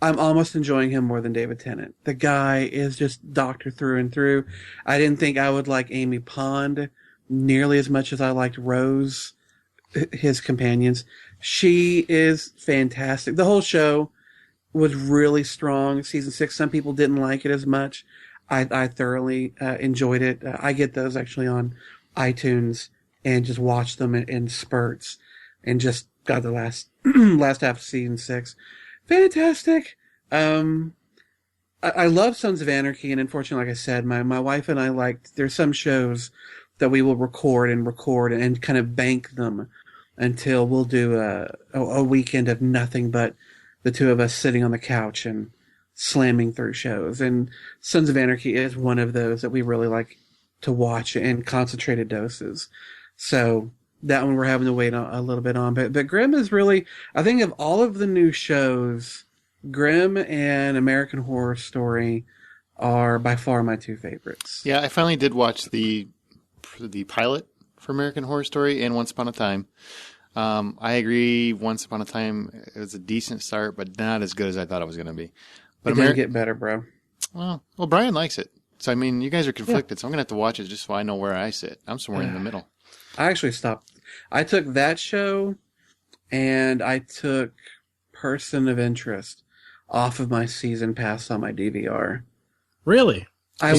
I'm almost enjoying him more than David Tennant. The guy is just Doctor through and through. I didn't think I would like Amy Pond nearly as much as I liked Rose, his companions. She is fantastic. The whole show was really strong. Season 6, some people didn't like it as much. I thoroughly enjoyed it. I get those actually on iTunes and just watch them in spurts, and just got the last half of season 6. Fantastic. I love Sons of Anarchy, and unfortunately, like I said, my wife and I there's some shows that we will record and kind of bank them until we'll do a weekend of nothing but the two of us sitting on the couch and slamming through shows. And Sons of Anarchy is one of those that we really like to watch in concentrated doses. So that one we're having to wait a little bit on. But Grimm is really, I think of all of the new shows, Grimm and American Horror Story are by far my two favorites. Yeah, I finally did watch the pilot for American Horror Story and Once Upon a Time. I agree, Once Upon a Time is a decent start, but not as good as I thought it was going to be. But It didn't get better, bro. Well, Brian likes it. So, I mean, you guys are conflicted, so I'm going to have to watch it just so I know where I sit. I'm somewhere in the middle. I actually stopped. I took that show and I took Person of Interest off of my season pass on my DVR. Really? You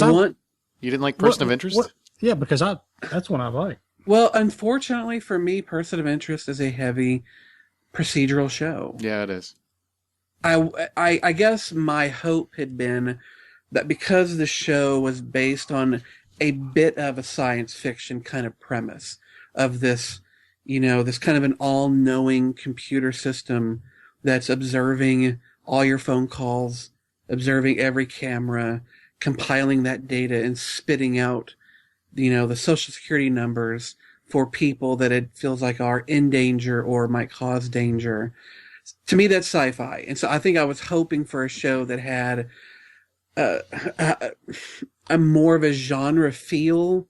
didn't like Person of Interest? Yeah, because that's one I like. Well, unfortunately for me, Person of Interest is a heavy procedural show. Yeah, it is. I guess my hope had been that because the show was based on a bit of a science fiction kind of premise of this, this kind of an all-knowing computer system that's observing all your phone calls, observing every camera, compiling that data and spitting out, the social security numbers for people that it feels like are in danger or might cause danger. To me, that's sci-fi. And so I think I was hoping for a show that had a more of a genre feel,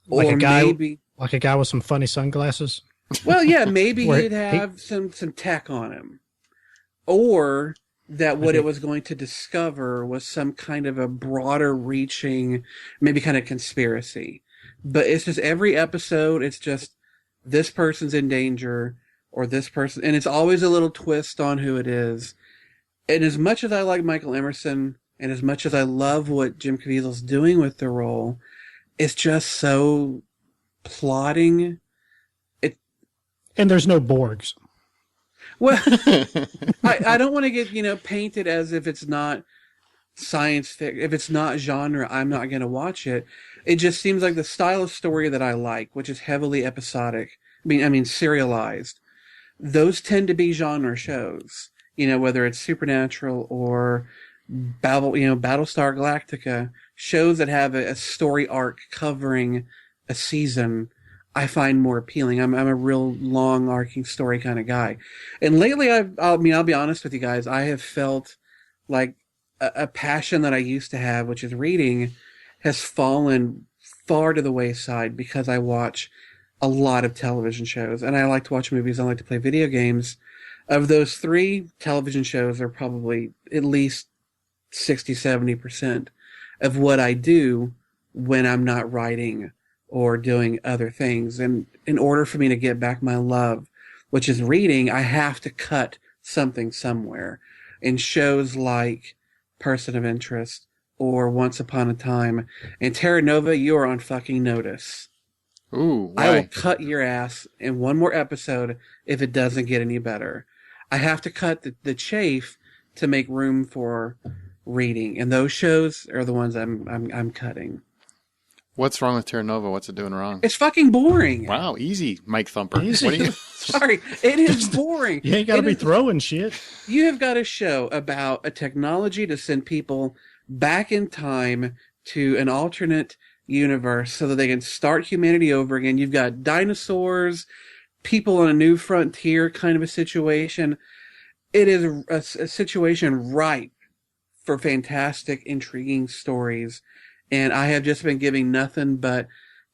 like or a guy, maybe like a guy with some funny sunglasses. Well, yeah, maybe he'd have some tech on him, or that what it was going to discover was some kind of a broader reaching, maybe kind of conspiracy. But it's just every episode, it's just this person's in danger or this person, and it's always a little twist on who it is. And as much as I like Michael Emerson, and as much as I love what Jim Caviezel's doing with the role, it's just so plotting. And there's no Borgs. Well, I don't want to get, painted as if it's not science fiction. If it's not genre, I'm not going to watch it. It just seems like the style of story that I like, which is heavily episodic. I mean, serialized. Those tend to be genre shows. Whether it's Supernatural or Battlestar Galactica, shows that have a story arc covering a season, I find more appealing. I'm a real long arcing story kind of guy. And lately, I'll be honest with you guys, I have felt like a passion that I used to have, which is reading, has fallen far to the wayside because I watch a lot of television shows, and I like to watch movies. I like to play video games. Of those 3 television shows are probably at least 60-70% of what I do when I'm not writing or doing other things. And in order for me to get back my love, which is reading, I have to cut something somewhere. In shows like Person of Interest or Once Upon a Time and Terra Nova, you are on fucking notice. Ooh, why? I will cut your ass in one more episode if it doesn't get any better. I have to cut the chafe to make room for reading, and those shows are the ones I'm cutting. What's wrong with Terra Nova? What's it doing wrong? It's fucking boring. Wow, easy, Mike Thumper. Easy. What are you? Sorry, it is boring. You ain't got to be throwing shit. You have got a show about a technology to send people back in time to an alternate universe so that they can start humanity over again. You've got dinosaurs, people on a new frontier kind of a situation. It is a situation ripe for fantastic, intriguing stories. And I have just been giving nothing but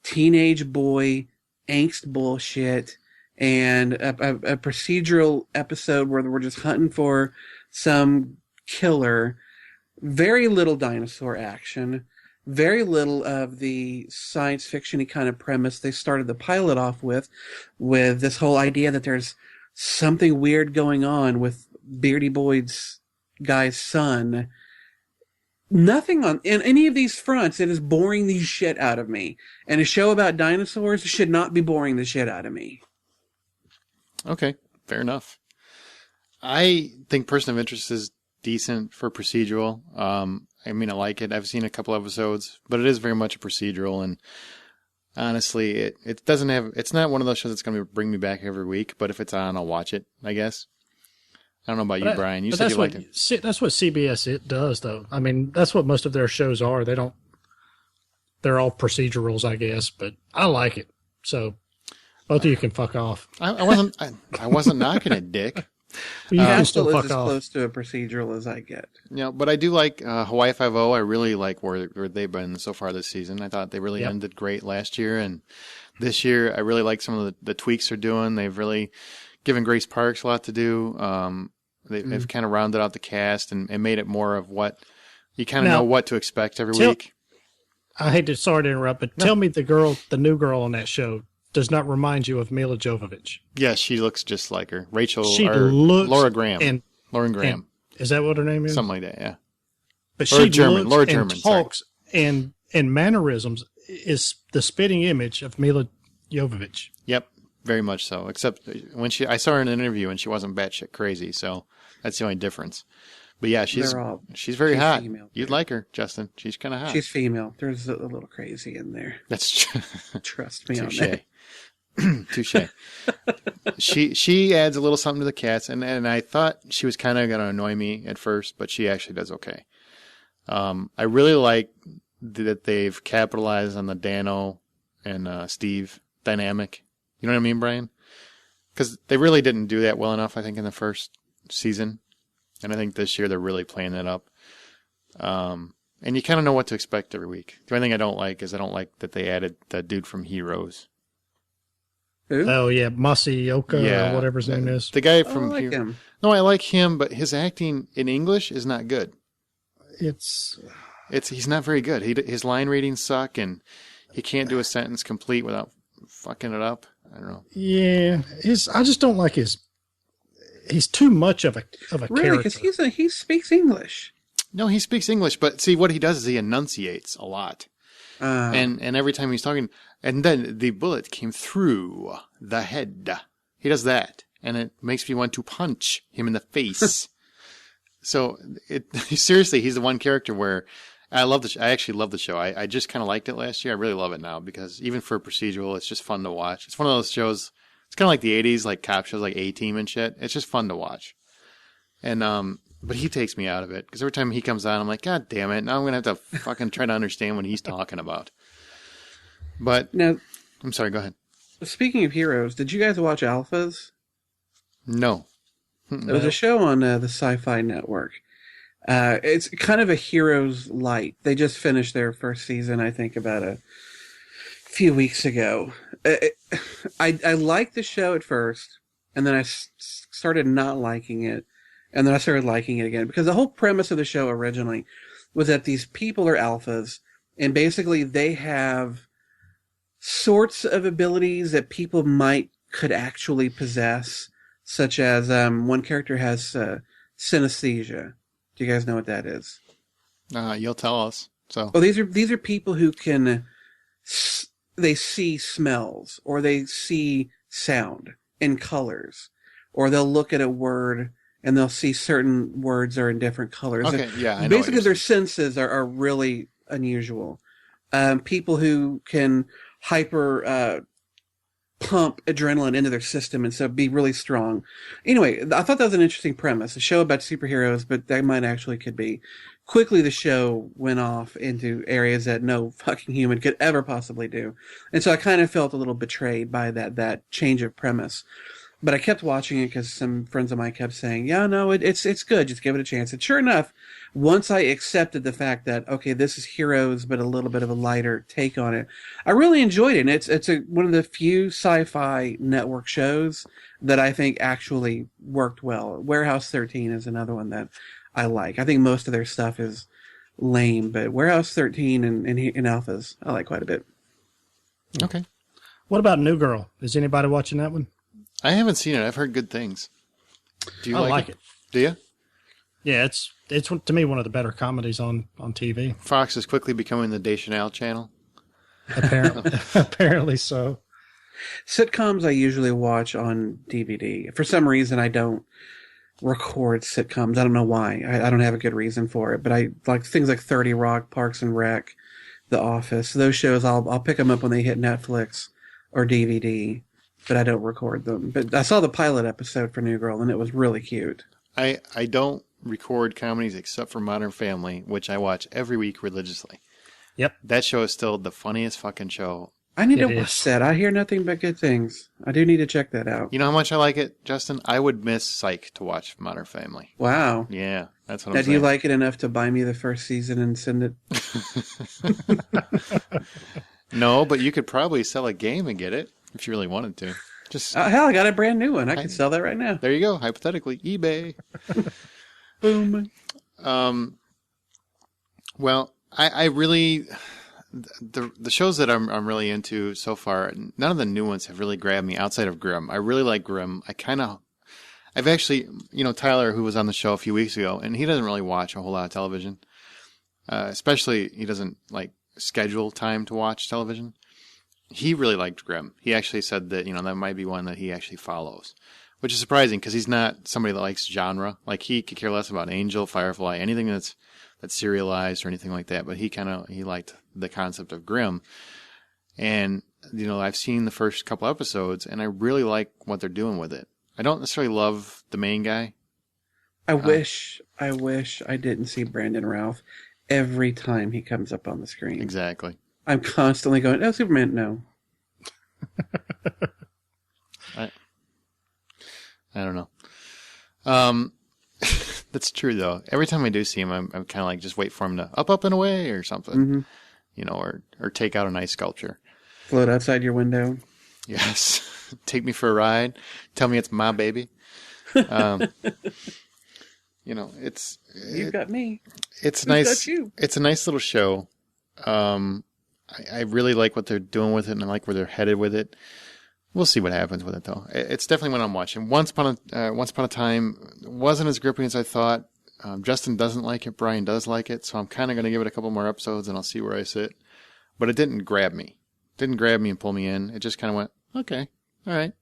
teenage boy angst bullshit and a procedural episode where we're just hunting for some killer. Very little dinosaur action. Very little of the science fiction-y kind of premise they started the pilot off with this whole idea that there's something weird going on with Beardy Boyd's guy's son. Nothing on in any of these fronts. It is boring the shit out of me. And a show about dinosaurs should not be boring the shit out of me. Okay, fair enough. I think Person of Interest is decent for procedural. I mean, I like it. I've seen a couple episodes, but it is very much a procedural. And honestly, it doesn't have. It's not one of those shows that's going to bring me back every week. But if it's on, I'll watch it, I guess. I don't know about you, Brian. You said you liked it. That's what CBS does, though. I mean, that's what most of their shows are. They're all procedurals, I guess, but I like it. So both of you can fuck off. I wasn't knocking it, Dick. You can still is fuck as off. close to a procedural as I get. But I do like Hawaii Five-0. I really like where they've been so far this season. I thought they really ended great last year, and this year I really like some of the tweaks they're doing. They've really given Grace Parks a lot to do. They've kind of rounded out the cast and made it more of what you kind of know what to expect every week. I hate to sorry to interrupt, but tell me the new girl on that show does not remind you of Mila Jovovich. Yes, she looks just like her. Laura Graham. Lauren Graham. Is that what her name is? Something like that, yeah. But she Laura German, talks and mannerisms is the spitting image of Mila Jovovich. Yep, very much so. Except when I saw her in an interview and she wasn't batshit crazy, so that's the only difference. But yeah, she's very hot. Female, you'd like her, Justin. She's kind of hot. She's female. There's a little crazy in there. That's true. Trust me on that. Touche. She adds a little something to the cats, and I thought she was kind of going to annoy me at first, but she actually does okay. I really like that they've capitalized on the Dano and Steve dynamic. You know what I mean, Brian? Because they really didn't do that well enough, I think, in the first season. And I think this year they're really playing that up. And you kind of know what to expect every week. The only thing I don't like is I don't like that they added the dude from Heroes. Who? Oh, yeah, Masioka or whatever his name is. The guy from I like him. No, I like him, but his acting in English is not good. He's not very good. His line readings suck, and he can't do a sentence complete without fucking it up. I don't know. Yeah, I just don't like he's too much of a really, character. Because he speaks English. No, he speaks English, but see, what he does is he enunciates a lot. And every time he's talking, and then the bullet came through the head. He does that, and it makes me want to punch him in the face. So, seriously, he's the one character where I actually love the show. I just kind of liked it last year. I really love it now because even for a procedural, it's just fun to watch. It's one of those shows. It's kind of like the 80s, like cop shows like A-Team and shit. It's just fun to watch. And, but he takes me out of it because every time he comes on, I'm like, God damn it. Now I'm going to have to fucking try to understand what he's talking about. But, now, I'm sorry, go ahead. Speaking of Heroes, did you guys watch Alphas? No. It was a show on the Sci-Fi Network. It's kind of a Heroes light. They just finished their first season, I think, about a few weeks ago. I liked the show at first, and then I started not liking it, and then I started liking it again. Because the whole premise of the show originally was that these people are alphas, and basically they have sorts of abilities that people could actually possess, such as one character has synesthesia. Do you guys know what that is? You'll tell us. So. Oh, these are people who can they see smells or they see sound in colors, or they'll look at a word and they'll see certain words are in different colors. Okay, yeah, I know basically their senses are really unusual. People who can hyper pump adrenaline into their system and so be really strong. Anyway, I thought that was an interesting premise. A show about superheroes, but that might actually could be quickly the show went off into areas that no fucking human could ever possibly do. And so I kind of felt a little betrayed by that change of premise. But I kept watching it because some friends of mine kept saying, yeah, no, it's good. Just give it a chance. And sure enough, once I accepted the fact that, okay, this is Heroes, but a little bit of a lighter take on it, I really enjoyed it. And it's one of the few sci-fi network shows that I think actually worked well. Warehouse 13 is another one that I like. I think most of their stuff is lame, but Warehouse 13 and Alphas, I like quite a bit. Okay. What about New Girl? Is anybody watching that one? I haven't seen it. I've heard good things. Do you like it? Do you? Yeah, it's to me one of the better comedies on TV. Fox is quickly becoming the Deschanel channel. Apparently so. Sitcoms I usually watch on DVD. For some reason, I don't record sitcoms. I don't know why. I don't have a good reason for it. But I like things like 30 Rock, Parks and Rec, The Office. Those shows, I'll pick them up when they hit Netflix or DVD. But I don't record them. But I saw the pilot episode for New Girl, and it was really cute. I don't record comedies except for Modern Family, which I watch every week religiously. Yep. That show is still the funniest fucking show. I need to watch that. I hear nothing but good things. I do need to check that out. You know how much I like it, Justin? I would miss Psych to watch Modern Family. Wow. Yeah, that's what now, I'm saying. Do you like it enough to buy me the first season and send it? No, but you could probably sell a game and get it if you really wanted to. Just hell, I got a brand new one. I can sell that right now. There you go. Hypothetically, eBay. Boom. Well, I really the shows that I'm really into so far. None of the new ones have really grabbed me outside of Grimm. I really like Grimm. I've actually, Tyler, who was on the show a few weeks ago, and he doesn't really watch a whole lot of television. Especially, he doesn't like schedule time to watch television. He really liked Grimm. He actually said that, that might be one that he actually follows, which is surprising because he's not somebody that likes genre. Like, he could care less about Angel, Firefly, anything that's serialized or anything like that. But he liked the concept of Grimm. And, I've seen the first couple episodes and I really like what they're doing with it. I don't necessarily love the main guy. I wish I didn't see Brandon Routh every time he comes up on the screen. Exactly. I'm constantly going, oh, Superman, no. I don't know. That's true, though. Every time I do see him, I'm kind of like, just wait for him to up and away or something. Mm-hmm. Or take out a nice sculpture. Float outside your window. Yes. Take me for a ride. Tell me it's my baby. You've got me. It's Who's nice. got you? It's a nice little show. I really like what they're doing with it, and I like where they're headed with it. We'll see what happens with it, though. It's definitely what I'm watching. Once upon a time, wasn't as gripping as I thought. Justin doesn't like it. Brian does like it, so I'm kind of going to give it a couple more episodes, and I'll see where I sit. But it didn't grab me. It didn't grab me and pull me in. It just kind of went, okay, all right.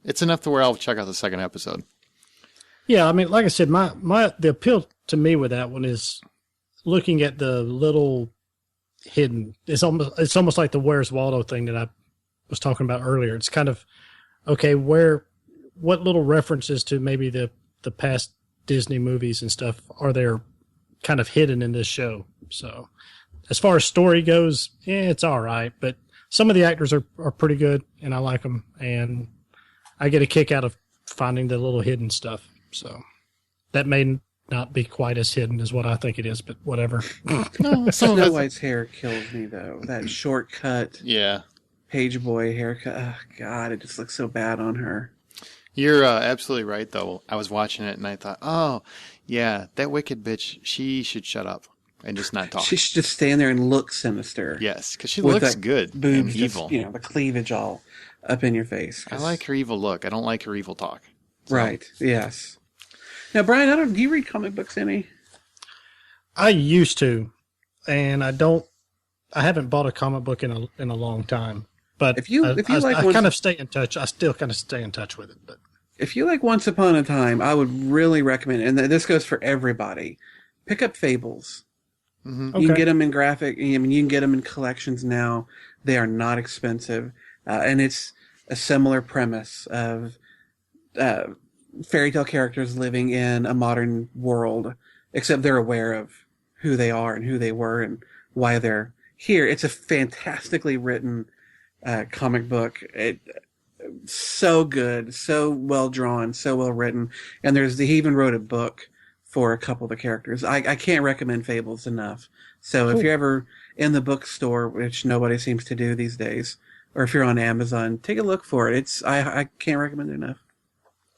It's enough to where I'll check out the second episode. Yeah, I mean, like I said, the appeal to me with that one is looking at the little hidden. It's almost like the Where's Waldo thing that I was talking about earlier. It's kind of, okay, what little references to maybe the past Disney movies and stuff are there kind of hidden in this show. So as far as story goes, it's all right, but some of the actors are pretty good and I like them, and I get a kick out of finding the little hidden stuff. So that may not be quite as hidden as what I think it is, but whatever. No, Snow White's hair kills me, though. That shortcut, page boy haircut. Oh, God, it just looks so bad on her. You're absolutely right, though. I was watching it and I thought, oh, yeah, that wicked bitch, she should shut up and just not talk. She should just stand there and look sinister. Yes, because she looks good and evil. Just, the cleavage all up in your face. I like her evil look. I don't like her evil talk. So. Right, yes. Now, Brian, do you read comic books any? I used to, and I haven't bought a comic book in a long time. But I kind of stay in touch. I still kind of stay in touch with it. But if you like Once Upon a Time, I would really recommend, and this goes for everybody, pick up Fables. Mm-hmm. Okay. You can get them in graphic. I mean, you can get them in collections now. They are not expensive, and it's a similar premise of fairy tale characters living in a modern world except they're aware of who they are and who they were and why they're here. It's a fantastically written comic book. So good, so well drawn, so well written. And he even wrote a book for a couple of the characters. I can't recommend Fables enough. So if you're ever in the bookstore, which nobody seems to do these days, or if you're on Amazon, take a look for it. I can't recommend it enough.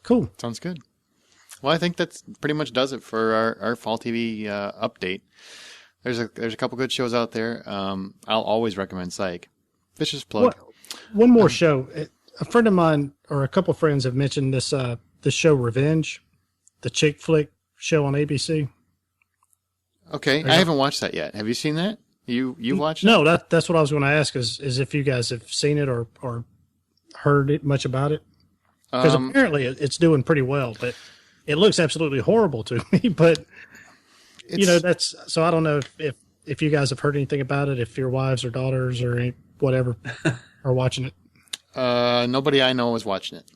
Cool. Sounds good. Well, I think that's pretty much does it for our fall TV update. There's a couple good shows out there. I'll always recommend Psych. Vicious plug. One more show. A friend of mine, or a couple of friends, have mentioned this show Revenge, the chick flick show on ABC. Okay, I haven't watched that yet. Have you seen that? You watched it? No, that's what I was going to ask is if you guys have seen it or heard it much about it. Because apparently it's doing pretty well, but it looks absolutely horrible to me. But that's so I don't know if you guys have heard anything about it, if your wives or daughters or whatever are watching it. Nobody I know is watching it.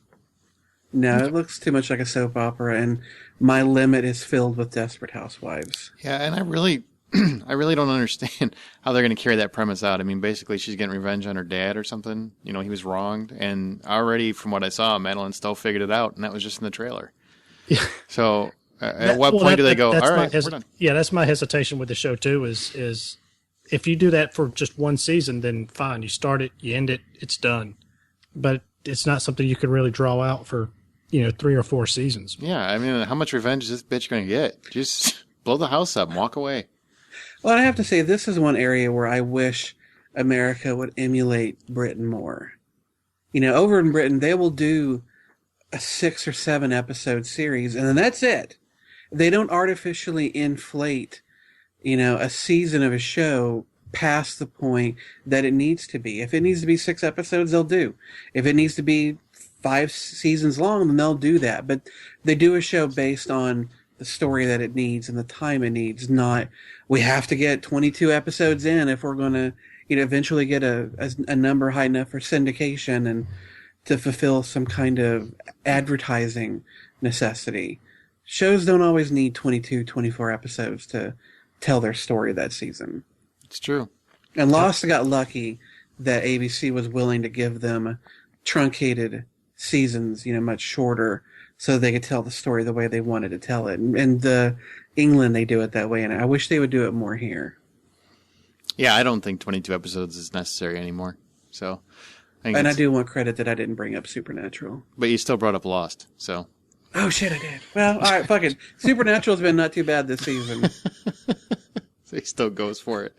No, it looks too much like a soap opera, and my limit is filled with Desperate Housewives. Yeah, and I really don't understand how they're going to carry that premise out. I mean, basically, she's getting revenge on her dad or something. He was wronged, and already from what I saw, Madeline Stowe figured it out, and that was just in the trailer. Yeah. So, at what point do they go? All right, we're done. Yeah, that's my hesitation with the show too. Is if you do that for just one season, then fine. You start it, you end it, it's done. But it's not something you can really draw out for 3 or 4 seasons. Yeah, I mean, how much revenge is this bitch going to get? Just blow the house up and walk away. Well, I have to say, this is one area where I wish America would emulate Britain more. Over in Britain, they will do a 6 or 7 episode series, and then that's it. They don't artificially inflate, a season of a show past the point that it needs to be. If it needs to be 6 episodes, they'll do. If it needs to be 5 seasons long, then they'll do that. But they do a show based on the story that it needs and the time it needs, not we have to get 22 episodes in if we're going to eventually get a number high enough for syndication and to fulfill some kind of advertising necessity. Shows don't always need 22, 24 episodes to tell their story that season. It's true. And Lost got lucky that ABC was willing to give them truncated seasons, much shorter, so they could tell the story the way they wanted to tell it. And England, they do it that way, and I wish they would do it more here. Yeah, I don't think 22 episodes is necessary anymore. So, I do want credit that I didn't bring up Supernatural. But you still brought up Lost, so. Oh, shit, I did. Well, all right, fuck it. Supernatural's been not too bad this season. So he still goes for it.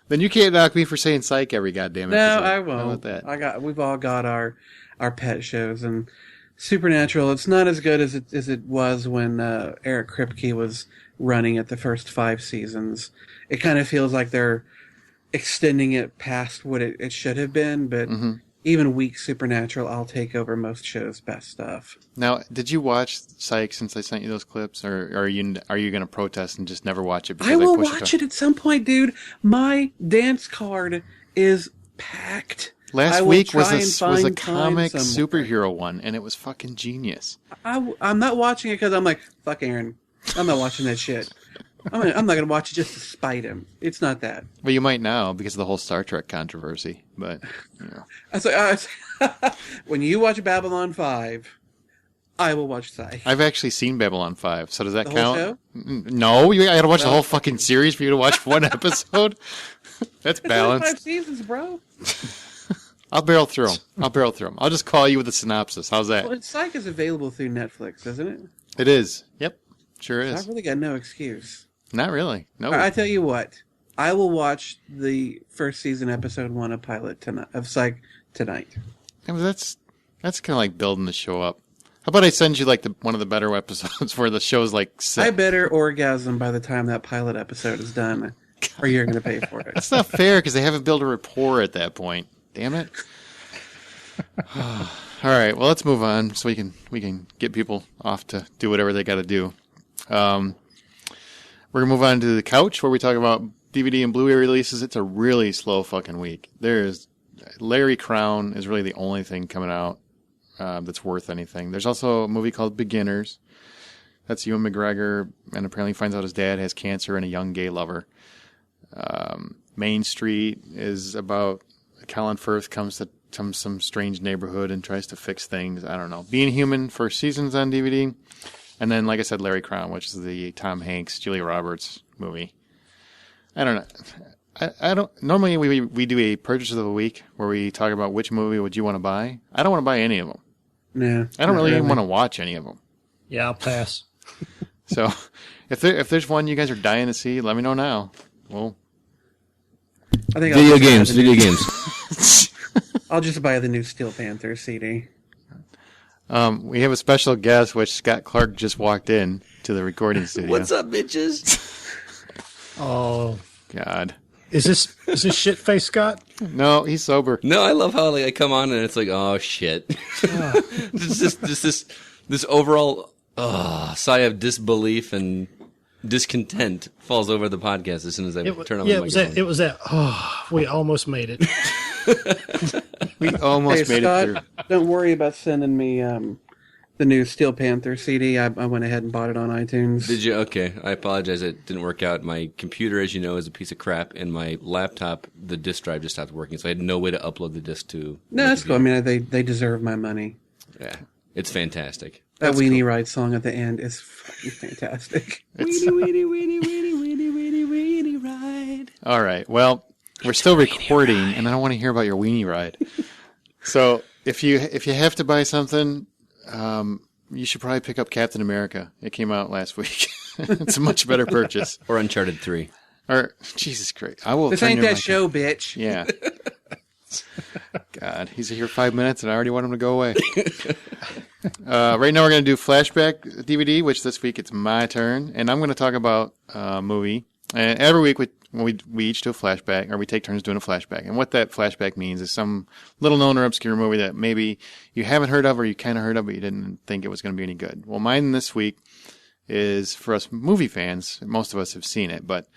Then you can't knock me for saying Psych every goddamn episode. No, I won't. How about that? We've all got our pet shows, and Supernatural, it's not as good as it was when Eric Kripke was running it the first 5 seasons. It kind of feels like they're extending it past what it should have been, but even weak Supernatural, I'll take over most shows' best stuff. Now, did you watch Psych since I sent you those clips, or are you going to protest and just never watch it? I will watch it at some point, dude. My dance card is packed. Last week was a comic superhero one, and it was fucking genius. I'm not watching it because I'm like, fuck Aaron. I'm not watching that shit. I'm not going to watch it just to spite him. It's not that. Well, you might now because of the whole Star Trek controversy, but, when you watch Babylon 5, I will watch Psych. I've actually seen Babylon 5, so does that count? Whole show? No, I got to watch the whole fucking series for you to watch one episode? That's balanced. 5 seasons, bro. I'll barrel through them. I'll just call you with a synopsis. How's that? Well, Psych is available through Netflix, isn't it? It is. Yep. Sure is. I've really got no excuse. Not really. No. I tell you what. I will watch the first season, episode 1 of of Psych tonight. That's kind of like building the show up. How about I send you like one of the better episodes where the show's like set? I better orgasm by the time that pilot episode is done, or you're going to pay for it. That's not fair because they haven't built a rapport at that point. Damn it. All right, well, let's move on so we can get people off to do whatever they got to do. We're going to move on to the couch where we talk about DVD and Blu-ray releases. It's a really slow fucking week. Larry Crown is really the only thing coming out that's worth anything. There's also a movie called Beginners. That's Ewan McGregor, and apparently finds out his dad has cancer and a young gay lover. Main Street is about Colin Firth comes to some strange neighborhood and tries to fix things. I don't know. Being Human, 1st season's on DVD. And then, like I said, Larry Crown, which is the Tom Hanks, Julia Roberts movie. I don't know. I don't. Normally, we do a purchase of the week where we talk about which movie would you want to buy. I don't want to buy any of them. No. I don't really even want to watch any of them. Yeah, I'll pass. So, if there's one you guys are dying to see, let me know now. Well, I think video games. I'll just buy the new Steel Panther CD. We have a special guest, which Scott Clark just walked in to the recording studio. What's up, bitches? Oh, God. Is this shit face Scott? No, he's sober. No, I love how I come on and it's like, oh shit. this overall sigh of disbelief and discontent falls over the podcast as soon as I turn on the microphone. It was that. Oh, we almost made it. We almost made Scott, it through. Don't worry about sending me the new Steel Panther CD. I went ahead and bought it on iTunes. Did you? Okay. I apologize. It didn't work out. My computer, as you know, is a piece of crap, and my laptop, the disk drive just stopped working, so I had no way to upload the disk to. No, that's cool. I mean, they deserve my money. Yeah, it's fantastic. That Weenie Ride song at the end is fucking fantastic. Weenie Ride. All right. Well, we're still recording, and I don't want to hear about your Weenie Ride. So if you have to buy something, you should probably pick up Captain America. It came out last week. It's a much better purchase. Or Uncharted 3. Or Jesus Christ, I will. This ain't that show, bitch. Yeah. God, he's here 5 minutes, and I already want him to go away. Right now, we're going to do flashback DVD, which this week it's my turn, and I'm going to talk about a movie. And every week we each do a flashback, or we take turns doing a flashback. And what that flashback means is some little known or obscure movie that maybe you haven't heard of, or you kind of heard of, but you didn't think it was going to be any good. Well, mine this week is for us movie fans. Most of us have seen it, but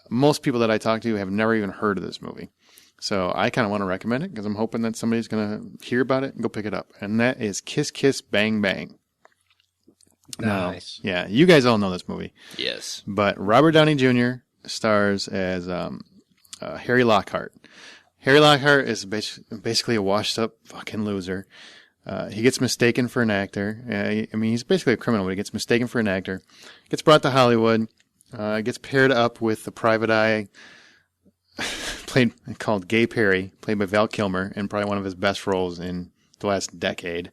most people that I talk to have never even heard of this movie. So I kind of want to recommend it because I'm hoping that somebody's going to hear about it and go pick it up. And that is Kiss Kiss Bang Bang. Nice. Now, yeah, you guys all know this movie. Yes. But Robert Downey Jr. stars as Harry Lockhart. Harry Lockhart is basically a washed-up fucking loser. He gets mistaken for an actor. I mean, he's basically a criminal, but he gets mistaken for an actor. Gets brought to Hollywood. Gets paired up with the private eye called Gay Perry, played by Val Kilmer, and probably one of his best roles in the last decade.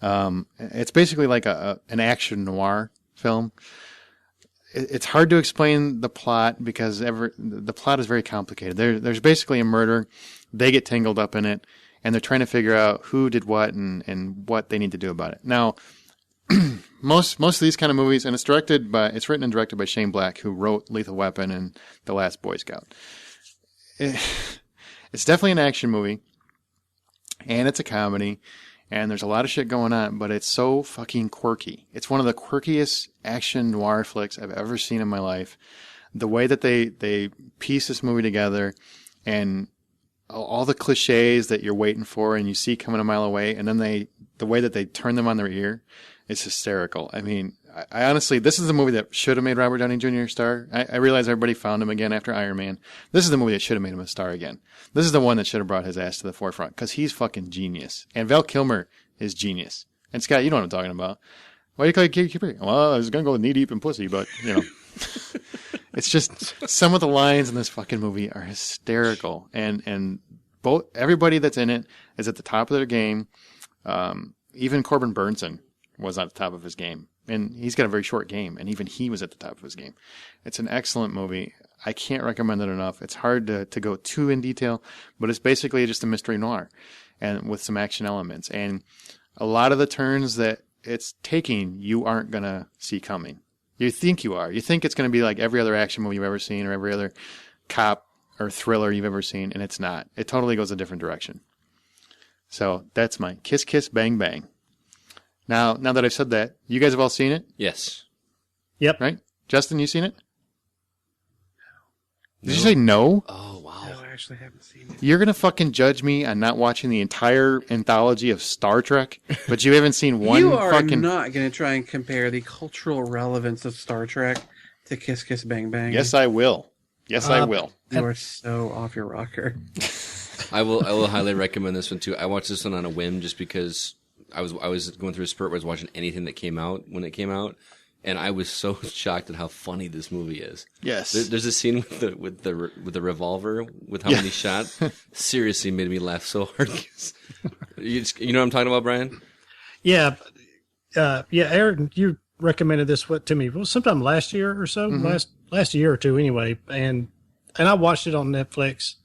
It's basically like an action noir film. It's hard to explain the plot because the plot is very complicated. There's basically a murder. They get tangled up in it, and they're trying to figure out who did what and what they need to do about it. Now, most of these kind of movies, and it's written and directed by Shane Black, who wrote Lethal Weapon and The Last Boy Scout. It's definitely an action movie, and it's a comedy, and there's a lot of shit going on, but it's so fucking quirky. It's one of the quirkiest action noir flicks I've ever seen in my life. The way that they piece this movie together, and all the cliches that you're waiting for and you see coming a mile away, and then the way that they turn them on their ear is hysterical. I mean, I honestly, this is the movie that should have made Robert Downey Jr. a star. I realize everybody found him again after Iron Man. This is the movie that should have made him a star again. This is the one that should have brought his ass to the forefront because he's fucking genius. And Val Kilmer is genius. And Scott, you know what I'm talking about. Why do you call it Gay Perry? Well, I was going to go knee deep in pussy, but, you know. It's just, some of the lines in this fucking movie are hysterical. And everybody that's in it is at the top of their game. Even Corbin Burnson was at the top of his game. And he's got a very short game, and even he was at the top of his game. It's an excellent movie. I can't recommend it enough. It's hard to go too in detail, but it's basically just a mystery noir and with some action elements. And a lot of the turns that it's taking, you aren't going to see coming. You think you are. You think it's going to be like every other action movie you've ever seen or every other cop or thriller you've ever seen, and it's not. It totally goes a different direction. So that's my Kiss Kiss Bang Bang. Now that I've said that, you guys have all seen it? Yes. Yep. Right? Justin, you seen it? Did you say no? Oh, wow. No, I actually haven't seen it. You're gonna fucking judge me on not watching the entire anthology of Star Trek, but you haven't seen one. You are fucking... not going to try and compare the cultural relevance of Star Trek to Kiss Kiss Bang Bang. Yes, I will. Yes, I will. You are so off your rocker. I will highly recommend this one too. I watched this one on a whim just because I was going through a spurt where I was watching anything that came out when it came out, and I was so shocked at how funny this movie is. Yes, there's a scene with the revolver with how many shots. Seriously, made me laugh so hard. You know what I'm talking about, Brian? Yeah, Aaron, you recommended this to me sometime last year or so, last year or two anyway, and I watched it on Netflix,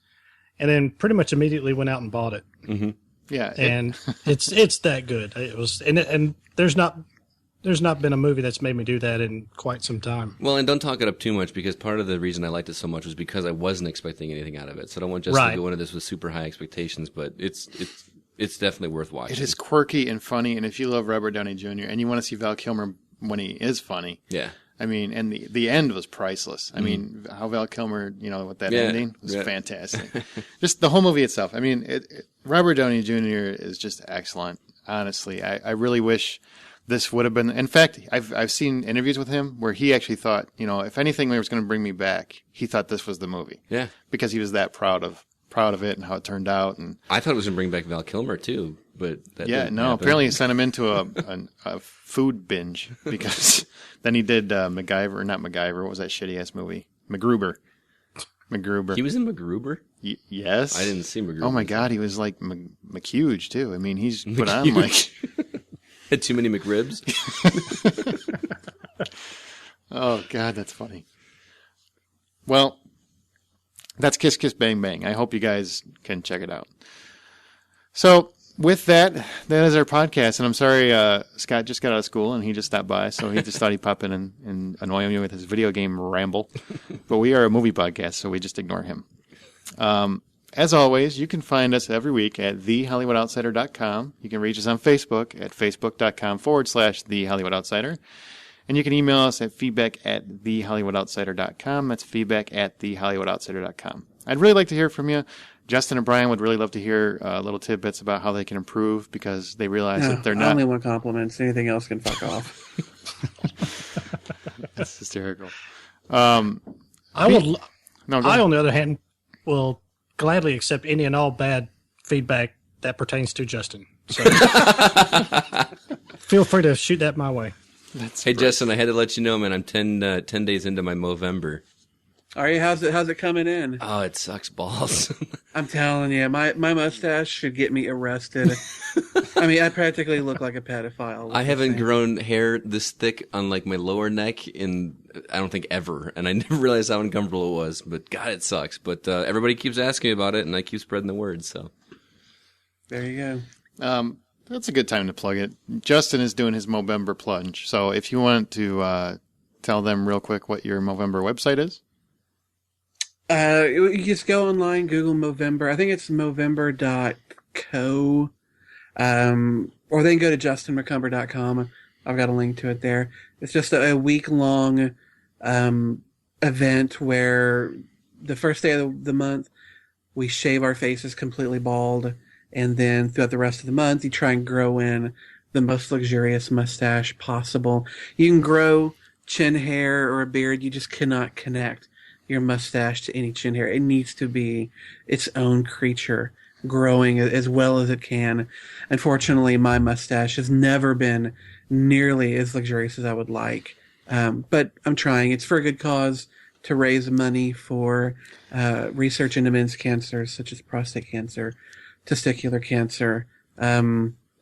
and then pretty much immediately went out and bought it. Mm-hmm. Yeah, and it's that good. It was, and there's not been a movie that's made me do that in quite some time. Well, and don't talk it up too much, because part of the reason I liked it so much was because I wasn't expecting anything out of it. So I don't want Justin to go into this with super high expectations, but it's definitely worth watching. It is quirky and funny, and if you love Robert Downey Jr. and you want to see Val Kilmer when he is funny, yeah. I mean, and the end was priceless. I mean, how Val Kilmer, with that ending was fantastic. Just the whole movie itself. I mean, Robert Downey Jr. is just excellent. Honestly, I really wish this would have been. In fact, I've seen interviews with him where he actually thought, if anything was going to bring me back, he thought this was the movie. Yeah, because he was that proud of it and how it turned out. And I thought it was going to bring back Val Kilmer too, but that didn't happen. Apparently he sent him into a food binge because then he did not MacGyver. What was that shitty ass movie? MacGruber. He was in MacGruber? Yes. I didn't see MacGruber. Oh my God, he was like McHuge too. I mean, he's put on like had too many McRibs. Oh God, that's funny. Well, that's Kiss Kiss Bang Bang. I hope you guys can check it out. So with that is our podcast. And I'm sorry, Scott just got out of school and he just stopped by. So he just thought he'd pop in and annoy me with his video game ramble. But we are a movie podcast, so we just ignore him. As always, you can find us every week at thehollywoodoutsider.com. You can reach us on Facebook at facebook.com/thehollywoodoutsider. And you can email us at feedback@thehollywoodoutsider.com. That's feedback@thehollywoodoutsider.com. I'd really like to hear from you. Justin and Brian would really love to hear little tidbits about how they can improve because they realize that they're not. I only want compliments. Anything else can fuck off. That's hysterical. On the other hand, will gladly accept any and all bad feedback that pertains to Justin. So feel free to shoot that my way. Hey, Justin, I had to let you know, man, I'm 10 days into my Movember. Are you? How's it coming in? Oh, it sucks balls. I'm telling you, my mustache should get me arrested. I mean, I practically look like a pedophile. I haven't grown hair this thick on like my lower neck in, I don't think ever. And I never realized how uncomfortable it was, but God, it sucks. But everybody keeps asking about it and I keep spreading the word, so. There you go. That's a good time to plug it. Justin is doing his Movember plunge. So if you want to tell them real quick what your Movember website is. You just go online, Google Movember. I think it's Movember.co. Or then go to justinmccumber.com. I've got a link to it there. It's just a week-long event where the first day of the month, we shave our faces completely bald. And then throughout the rest of the month, you try and grow in the most luxurious mustache possible. You can grow chin hair or a beard. You just cannot connect your mustache to any chin hair. It needs to be its own creature growing as well as it can. Unfortunately, my mustache has never been nearly as luxurious as I would like. But I'm trying. It's for a good cause to raise money for research into men's cancers such as prostate cancer, testicular cancer.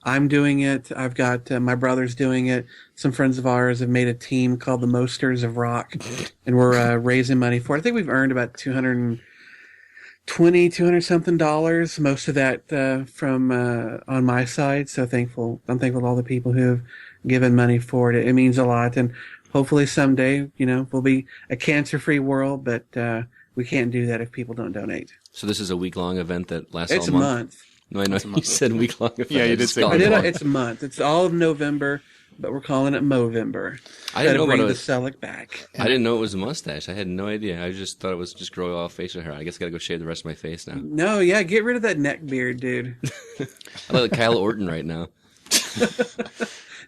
I'm doing it. I've got my brother's doing it. Some friends of ours have made a team called the Mosters of Rock, and we're raising money for it. I think we've earned about $200 something. Most of that from on my side. So thankful. I'm thankful to all the people who have given money for it. It means a lot, and hopefully someday, we'll be a cancer-free world. But we can't do that if people don't donate. So this is a week-long event that lasts all month? It's a month. No, I know you said week-long event. Yeah, you did say it's a month. It's all of November. but we're calling it Movember. I didn't know bring about the it. Selleck back. I didn't know it was a mustache. I had no idea. I just thought it was just growing off facial hair. I guess I gotta go shave the rest of my face now. No, yeah, get rid of that neck beard, dude. I look like Kyle Orton right now.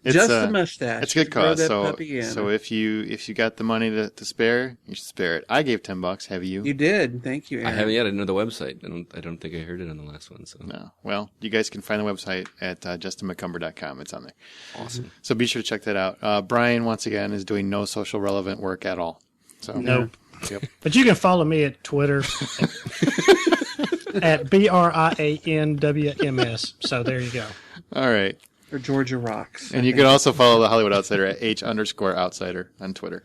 Just the mustache. It's a good Throw cause. that So, puppy in. so if you got the money to spare, you should spare it. I gave $10. Have you? You did. Thank you, Aaron. I haven't yet. I know the website. I don't think I heard it on the last one. So No. Well, you guys can find the website at justinmccumber.com. It's on there. Awesome. So be sure to check that out. Brian, once again, is doing no social relevant work at all. So Nope. Yep. But you can follow me at Twitter at BRIANWMS. So there you go. All right. Or Georgia Rocks. And you can also follow the Hollywood Outsider at H_outsider on Twitter.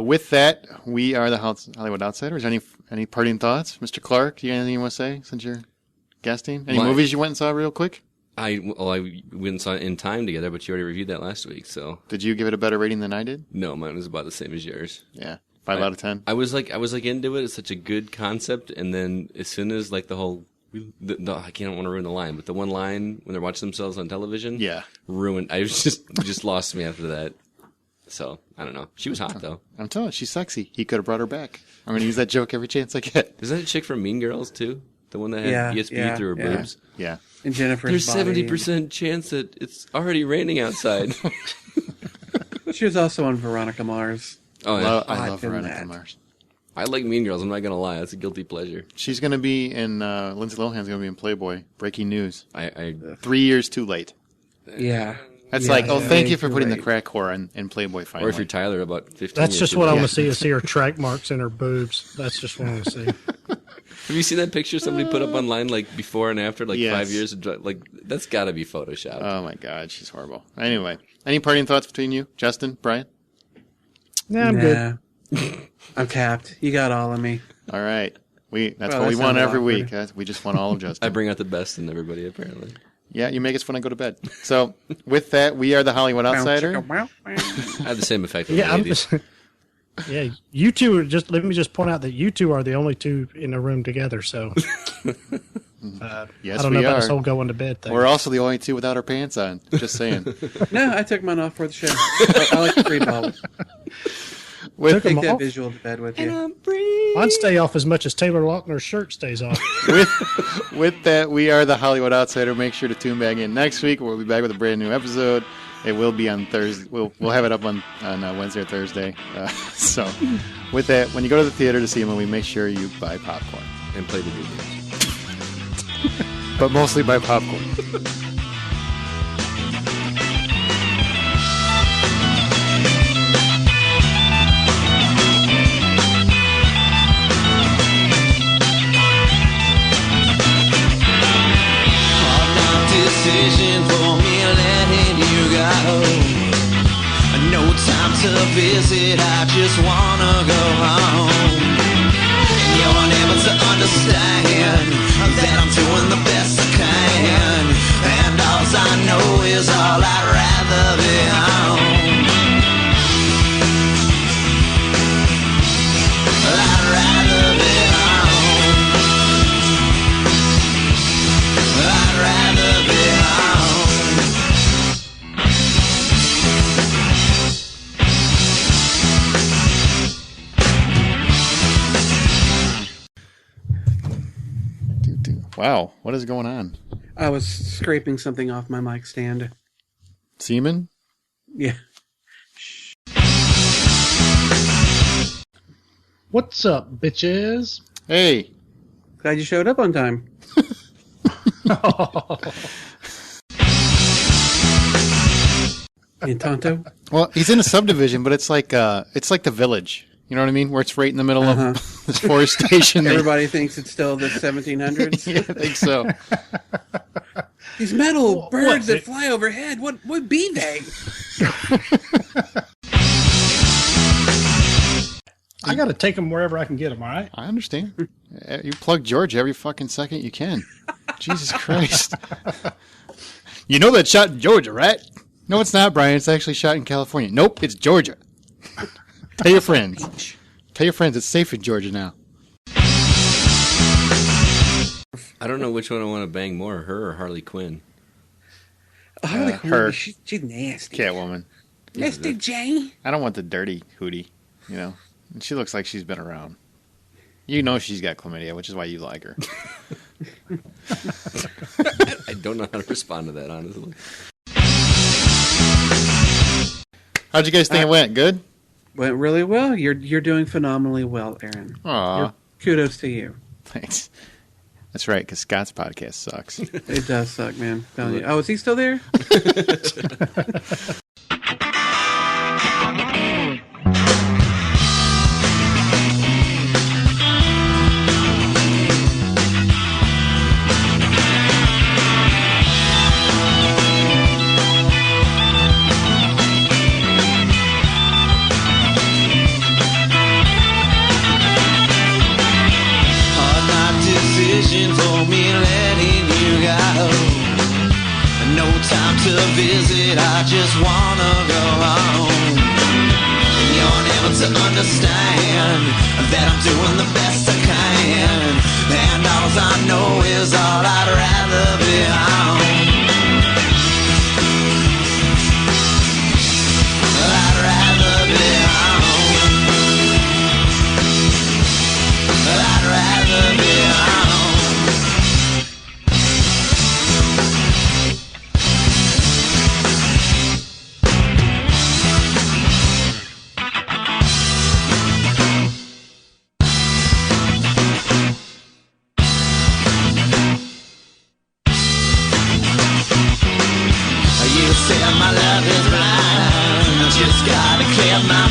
With that, we are the Hollywood Outsiders. Any parting thoughts? Mr. Clark, do you have anything you want to say since you're guesting? Any movies you went and saw real quick? I went and saw it In Time together, but you already reviewed that last week. So Did you give it a better rating than I did? no, mine was about the same as yours. Yeah. 5 out of 10. I was like into it. It's such a good concept, and then as soon as like the whole, I can't want to ruin the line, but the one line when they're watching themselves on television, ruined. I was just lost me after that. So I don't know. She was hot though. I'm telling you, she's sexy. He could have brought her back. I'm going to use that joke every chance I get. Is that a chick from Mean Girls too? The one that had ESP through her boobs. Yeah. And Jennifer's There's 70% chance that it's already raining outside. She was also on Veronica Mars. Oh, yeah. I love Veronica Mars. I like Mean Girls. I'm not gonna lie. That's a guilty pleasure. She's going to be in Lindsay Lohan's going to be in Playboy. Breaking news. I 3 years too late. Yeah. That's thank you for putting the crack whore in Playboy finally. Or if you're Tyler, about 15 That's years just too what I late. want to see is her track marks in her boobs. That's just what I want to see. Have you seen that picture somebody put up online, like before and after, like Yes. 5 years? Like that's got to be photoshopped. Oh my God, she's horrible. Anyway, any parting thoughts between you, Justin, Brian? Yeah, I'm good. I'm tapped. You got all of me. All right. That's Well, what we that want sounded every awkward. week. We just want all of Justin. I bring out the best in everybody, apparently. Yeah, you make us when I go to bed. So with that, we are the Hollywood Outsider. I have the same effect with Yeah, the I'm ladies. just. Yeah, you two are just. Let me just point out that you two are the only two in a room together. So, Yes, I don't know we about are. this whole going to bed thing. We're also the only two without our pants on. Just saying. No, I took mine off for the show. I like the free ball. With Take them that off? visual to bed with you. Mine stay off as much as Taylor Lautner's shirt stays off. with that, we are the Hollywood Outsider. Make sure to tune back in next week. We'll be back with a brand new episode. It will be on Thursday. We'll have it up on Wednesday or Thursday. So with that, when you go to the theater to see a movie, make sure you buy popcorn. And play video games. But mostly buy popcorn. Decision for me letting you go. No time to visit, I just wanna go home. And you're never to understand that I'm doing the best I can. And all I know is all I'd rather be home. I'd rather be home. I'd rather be home. Wow, what is going on? I was scraping something off my mic stand. Semen? Yeah. What's up, bitches? Hey. Glad you showed up on time. Tonto? Well, he's in a subdivision, but it's like the Village. You know what I mean? Where it's right in the middle of this forestation. Everybody thinks it's still the 1700s. Yeah, I think so. These metal birds that fly overhead, what would be they? I got to take them wherever I can get them, all right? I understand. You plug Georgia every fucking second you can. Jesus Christ. You know that's shot in Georgia, right? No, it's not, Brian. It's actually shot in California. Nope, it's Georgia. Tell your friends. Tell your friends it's safe in Georgia now. I don't know which one I want to bang more, her or Harley Quinn. her. She's nasty. Catwoman. Mr. J. I don't want the dirty hootie, And she looks like she's been around. You know she's got chlamydia, which is why you like her. I don't know how to respond to that, honestly. How'd you guys think it went? Good? Went really well. You're doing phenomenally well, Aaron. Aw. Kudos to you. Thanks. That's right, because Scott's podcast sucks. It does suck, man. Telling you. Oh, is he still there? For me letting you go, no time to visit, I just wanna go home. And you're never to understand that I'm doing the best I can, and all I know is all I'd rather be home. I'd rather be home. I'd rather be home. You said my love is blind, I just gotta clear my